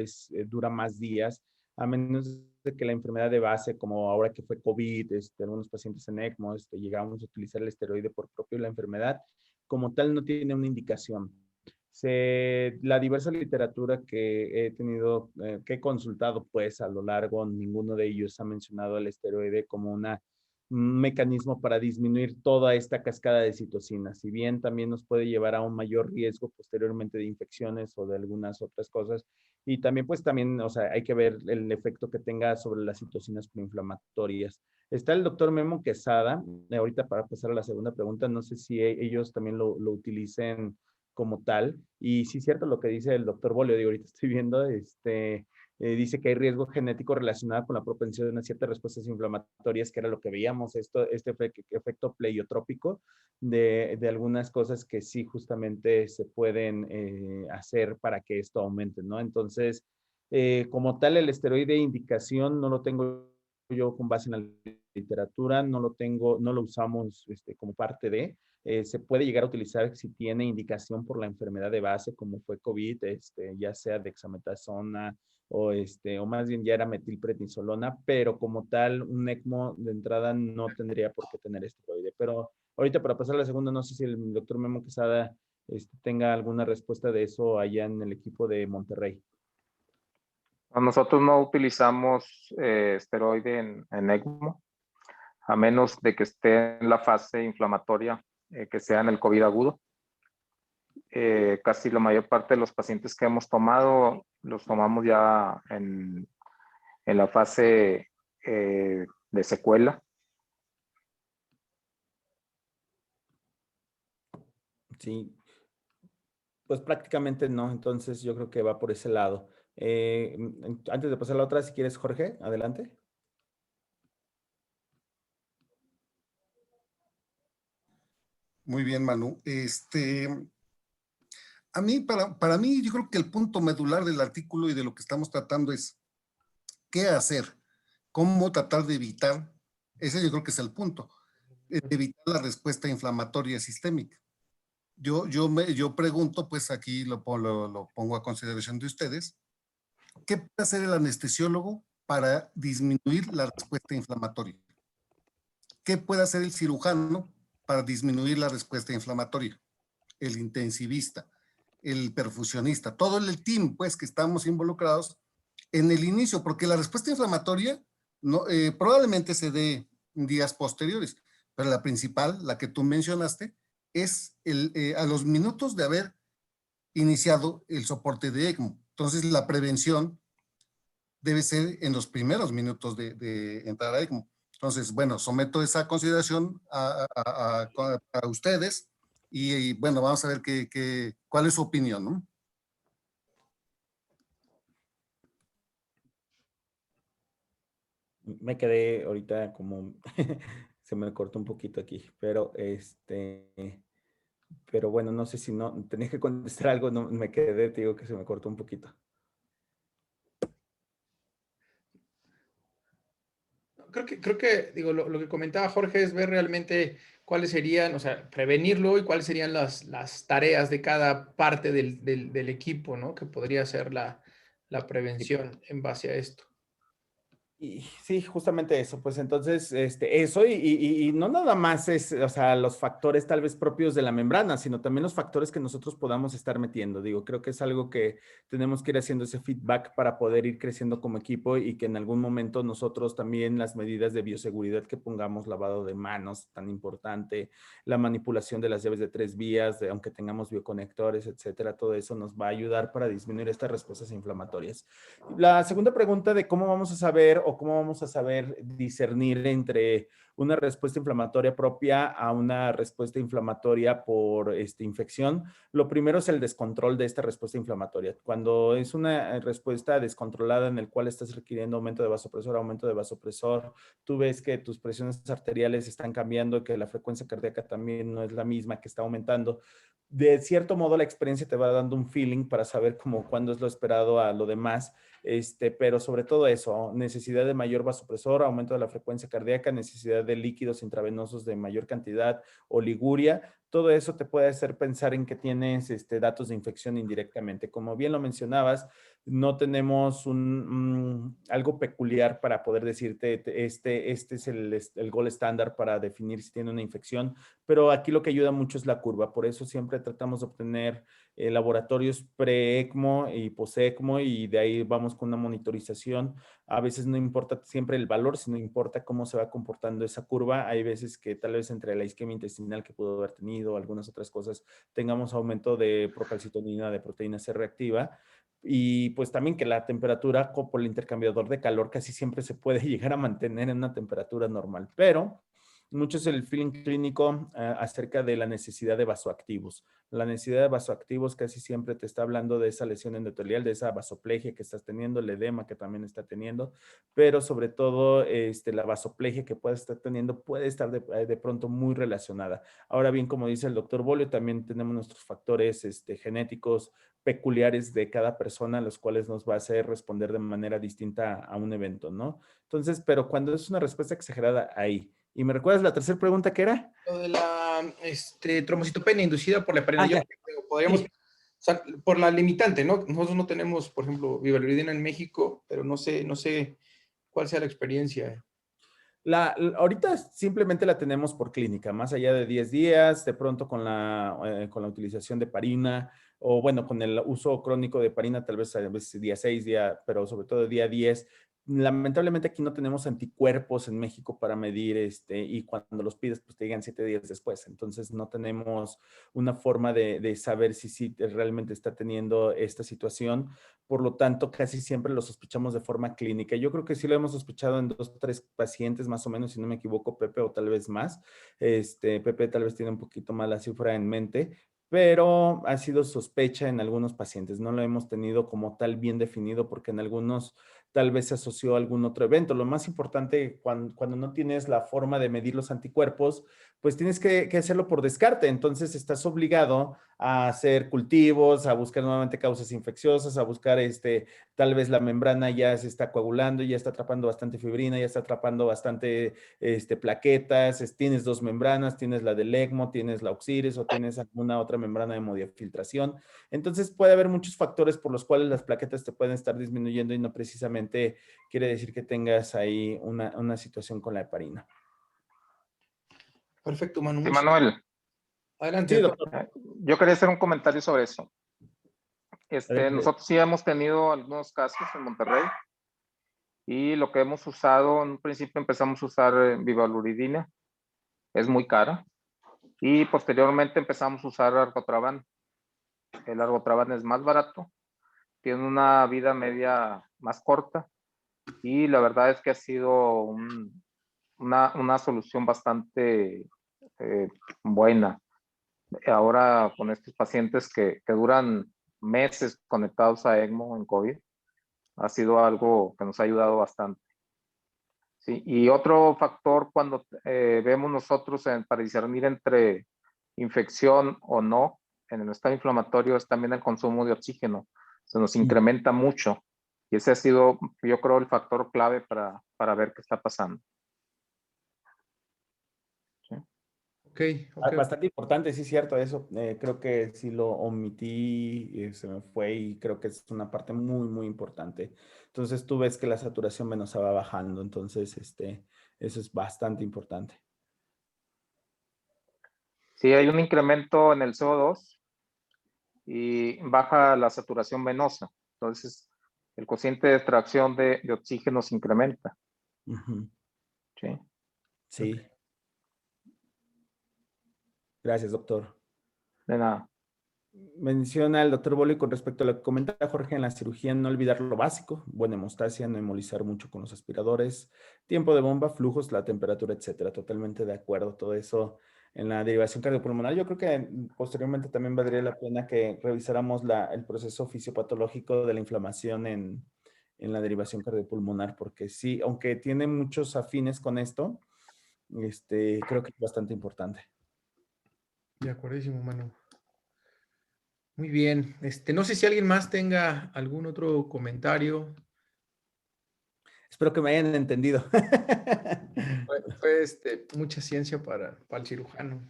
dura más días, a menos de que la enfermedad de base, como ahora que fue COVID, algunos pacientes en ECMO, llegamos a utilizar el esteroide por propio de la enfermedad, como tal no tiene una indicación. La diversa literatura que he tenido, que he consultado pues a lo largo, ninguno de ellos ha mencionado el esteroide como un mecanismo para disminuir toda esta cascada de citocinas. Si bien también nos puede llevar a un mayor riesgo posteriormente de infecciones o de algunas otras cosas. Y también pues también, o sea, hay que ver el efecto que tenga sobre las citocinas proinflamatorias. Está el doctor Memo Quesada. Ahorita para pasar a la segunda pregunta, no sé si ellos también lo utilicen como tal. Y sí es cierto lo que dice el doctor Bolio, digo, ahorita estoy viendo, dice que hay riesgo genético relacionado con la propensión a ciertas respuestas inflamatorias, que era lo que veíamos, efecto pleiotrópico de algunas cosas que sí justamente se pueden hacer para que esto aumente, ¿no? Entonces, como tal, el esteroide de indicación no lo tengo yo con base en la literatura, no lo usamos como parte de. Se puede llegar a utilizar si tiene indicación por la enfermedad de base, como fue COVID, ya sea dexametasona o más bien ya era metilprednisolona, pero como tal, un ECMO de entrada no tendría por qué tener esteroide. Pero ahorita para pasar a la segunda, no sé si el doctor Memo Quesada tenga alguna respuesta de eso allá en el equipo de Monterrey. Nosotros no utilizamos esteroide en ECMO, a menos de que esté en la fase inflamatoria, que sea en el COVID agudo. Casi la mayor parte de los pacientes que hemos tomado, los tomamos ya en la fase de secuela. Sí, pues prácticamente no, entonces yo creo que va por ese lado. Antes de pasar a la otra, si quieres, Jorge, adelante. Muy bien, Manu. A mí, para mí, yo creo que el punto medular del artículo y de lo que estamos tratando es qué hacer, cómo tratar de evitar, ese yo creo que es el punto, de evitar la respuesta inflamatoria sistémica. Yo pregunto, pues aquí lo pongo a consideración de ustedes, ¿qué puede hacer el anestesiólogo para disminuir la respuesta inflamatoria? ¿Qué puede hacer el cirujano para disminuir la respuesta inflamatoria? El intensivista, el perfusionista, todo el team, pues, que estamos involucrados en el inicio, porque la respuesta inflamatoria no, probablemente se dé días posteriores, pero la principal, la que tú mencionaste, es a los minutos de haber iniciado el soporte de ECMO. Entonces, la prevención debe ser en los primeros minutos de entrar a ECMO. Entonces, bueno, someto esa consideración a ustedes y, bueno, vamos a ver cuál es su opinión, ¿no? Me quedé ahorita como, se me cortó un poquito aquí, pero pero bueno, no sé si no, tenía que contestar algo, no, me quedé, te digo que se me cortó un poquito. Creo que digo, lo que comentaba Jorge es ver realmente cuáles serían, o sea, prevenirlo y cuáles serían las tareas de cada parte del equipo, ¿no? Que podría ser la prevención en base a esto. Y sí, justamente eso, pues entonces, eso y no nada más es, o sea, los factores tal vez propios de la membrana, sino también los factores que nosotros podamos estar metiendo. Digo, creo que es algo que tenemos que ir haciendo ese feedback para poder ir creciendo como equipo y que en algún momento nosotros también las medidas de bioseguridad que pongamos, lavado de manos, tan importante, la manipulación de las llaves de 3 vías, aunque tengamos bioconectores, etcétera, todo eso nos va a ayudar para disminuir estas respuestas inflamatorias. La segunda pregunta de cómo vamos a saber o cómo vamos a saber discernir entre una respuesta inflamatoria propia a una respuesta inflamatoria por infección. Lo primero es el descontrol de esta respuesta inflamatoria. Cuando es una respuesta descontrolada en el cual estás requiriendo aumento de vasopresor, tú ves que tus presiones arteriales están cambiando, que la frecuencia cardíaca también no es la misma, que está aumentando. De cierto modo, la experiencia te va dando un feeling para saber como cuándo es lo esperado a lo demás, pero sobre todo eso, necesidad de mayor vasopresor, aumento de la frecuencia cardíaca, necesidad de líquidos intravenosos de mayor cantidad, oliguria, todo eso te puede hacer pensar en que tienes datos de infección indirectamente. Como bien lo mencionabas, no tenemos algo peculiar para poder decirte este es el gol estándar para definir si tiene una infección, pero aquí lo que ayuda mucho es la curva. Por eso siempre tratamos de obtener laboratorios pre-ECMO y post-ECMO y de ahí vamos con una monitorización. A veces no importa siempre el valor, sino importa cómo se va comportando esa curva. Hay veces que tal vez entre la isquemia intestinal que pudo haber tenido, algunas otras cosas, tengamos aumento de procalcitonina, de proteína C reactiva. Y pues también que la temperatura por el intercambiador de calor casi siempre se puede llegar a mantener en una temperatura normal, pero mucho es el feeling clínico acerca de la necesidad de vasoactivos. La necesidad de vasoactivos casi siempre te está hablando de esa lesión endotelial, de esa vasoplegia que estás teniendo, el edema que también está teniendo, pero sobre todo la vasoplegia que puedes estar teniendo puede estar de pronto muy relacionada. Ahora bien, como dice el doctor Bolio, también tenemos nuestros factores genéticos peculiares de cada persona, los cuales nos va a hacer responder de manera distinta a un evento, ¿no? Entonces, pero cuando es una respuesta exagerada, ahí. ¿Y me recuerdas la tercera pregunta que era? Lo de la trombocitopenia inducida por la heparina. Yo ya. creo que podríamos, Sí. o sea, por la limitante, ¿no? Nosotros no tenemos, por ejemplo, vivaluridina en México, pero no sé cuál sea la experiencia. Ahorita simplemente la tenemos por clínica, más allá de 10 días, de pronto con la utilización de heparina, o bueno, con el uso crónico de heparina, tal vez a veces día 6, pero sobre todo día 10. Lamentablemente aquí no tenemos anticuerpos en México para medir y cuando los pides, pues te llegan 7 días después. Entonces no tenemos una forma de saber si realmente está teniendo esta situación. Por lo tanto, casi siempre lo sospechamos de forma clínica. Yo creo que sí lo hemos sospechado en 2 o 3 pacientes, más o menos, si no me equivoco, Pepe, o tal vez más. Pepe tal vez tiene un poquito más la cifra en mente, pero ha sido sospecha en algunos pacientes. No lo hemos tenido como tal bien definido porque en algunos tal vez se asoció a algún otro evento. Lo más importante cuando no tienes la forma de medir los anticuerpos, pues tienes que hacerlo por descarte. Entonces estás obligado a hacer cultivos, a buscar nuevamente causas infecciosas, a buscar tal vez la membrana ya se está coagulando, ya está atrapando bastante fibrina, ya está atrapando bastante plaquetas, tienes 2 membranas, tienes la del ECMO, tienes la Oxiris o tienes alguna otra membrana de hemodiafiltración. Entonces puede haber muchos factores por los cuales las plaquetas te pueden estar disminuyendo y no precisamente quiere decir que tengas ahí una situación con la heparina. Perfecto, Manu. Sí, Manuel. Adelante. Sí, doctor. Yo quería hacer un comentario sobre eso. Nosotros sí hemos tenido algunos casos en Monterrey y lo que hemos usado, en un principio empezamos a usar vivaluridina, es muy cara, y posteriormente empezamos a usar argotraban. El argotraban es más barato, tiene una vida media más corta y la verdad es que ha sido una solución bastante buena. Ahora con estos pacientes que duran meses conectados a ECMO en COVID, ha sido algo que nos ha ayudado bastante. Sí, y otro factor cuando vemos nosotros para discernir entre infección o no en el estado inflamatorio es también el consumo de oxígeno. Se nos incrementa mucho y ese ha sido, yo creo, el factor clave para ver qué está pasando. ¿Sí? Okay. Bastante importante, sí, cierto, eso. Creo que sí lo omití, se me fue y creo que es una parte muy, muy importante. Entonces tú ves que la saturación venosa va bajando, entonces eso es bastante importante. Sí, hay un incremento en el CO2 y baja la saturación venosa. Entonces, el cociente de extracción de oxígeno se incrementa. Sí. Sí. Okay. Gracias, doctor. De nada. Menciona el doctor Boli con respecto a lo que comenta Jorge en la cirugía, no olvidar lo básico, buena hemostasia, no embolizar mucho con los aspiradores, tiempo de bomba, flujos, la temperatura, etcétera. Totalmente de acuerdo, todo eso en la derivación cardiopulmonar. Yo creo que posteriormente también valdría la pena que revisáramos el proceso fisiopatológico de la inflamación en la derivación cardiopulmonar, porque sí, aunque tiene muchos afines con esto, creo que es bastante importante. De acuerdísimo, Manu. Muy bien. No sé si alguien más tenga algún otro comentario. Espero que me hayan entendido. Fue mucha ciencia para el cirujano.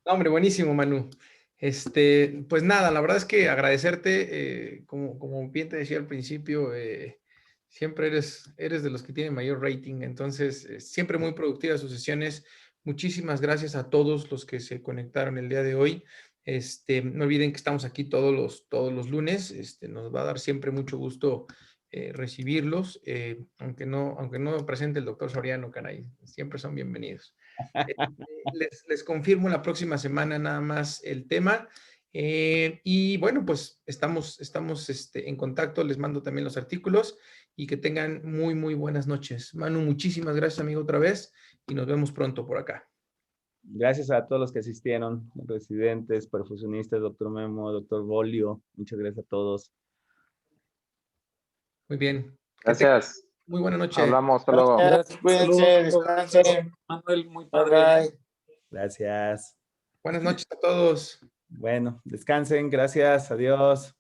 No, hombre, buenísimo, Manu. Pues nada, la verdad es que agradecerte, como bien te decía al principio, siempre eres de los que tienen mayor rating, entonces siempre muy productivas sus sesiones. Muchísimas gracias a todos los que se conectaron el día de hoy. No olviden que estamos aquí todos los lunes. Nos va a dar siempre mucho gusto recibirlos, aunque no presente el doctor Soriano, caray, siempre son bienvenidos. Les confirmo la próxima semana nada más el tema. Y bueno, pues estamos en contacto, les mando también los artículos y que tengan muy, muy buenas noches. Manu, muchísimas gracias, amigo, otra vez y nos vemos pronto por acá. Gracias a todos los que asistieron, residentes, perfusionistas, doctor Memo, doctor Bolio, muchas gracias a todos. Muy bien. Gracias. Muy buena noche. Hablamos, hasta luego. Cuídense, descansen. Manuel, muy Bye, padre. bye. Gracias. Buenas noches a todos. Bueno, descansen, gracias, adiós.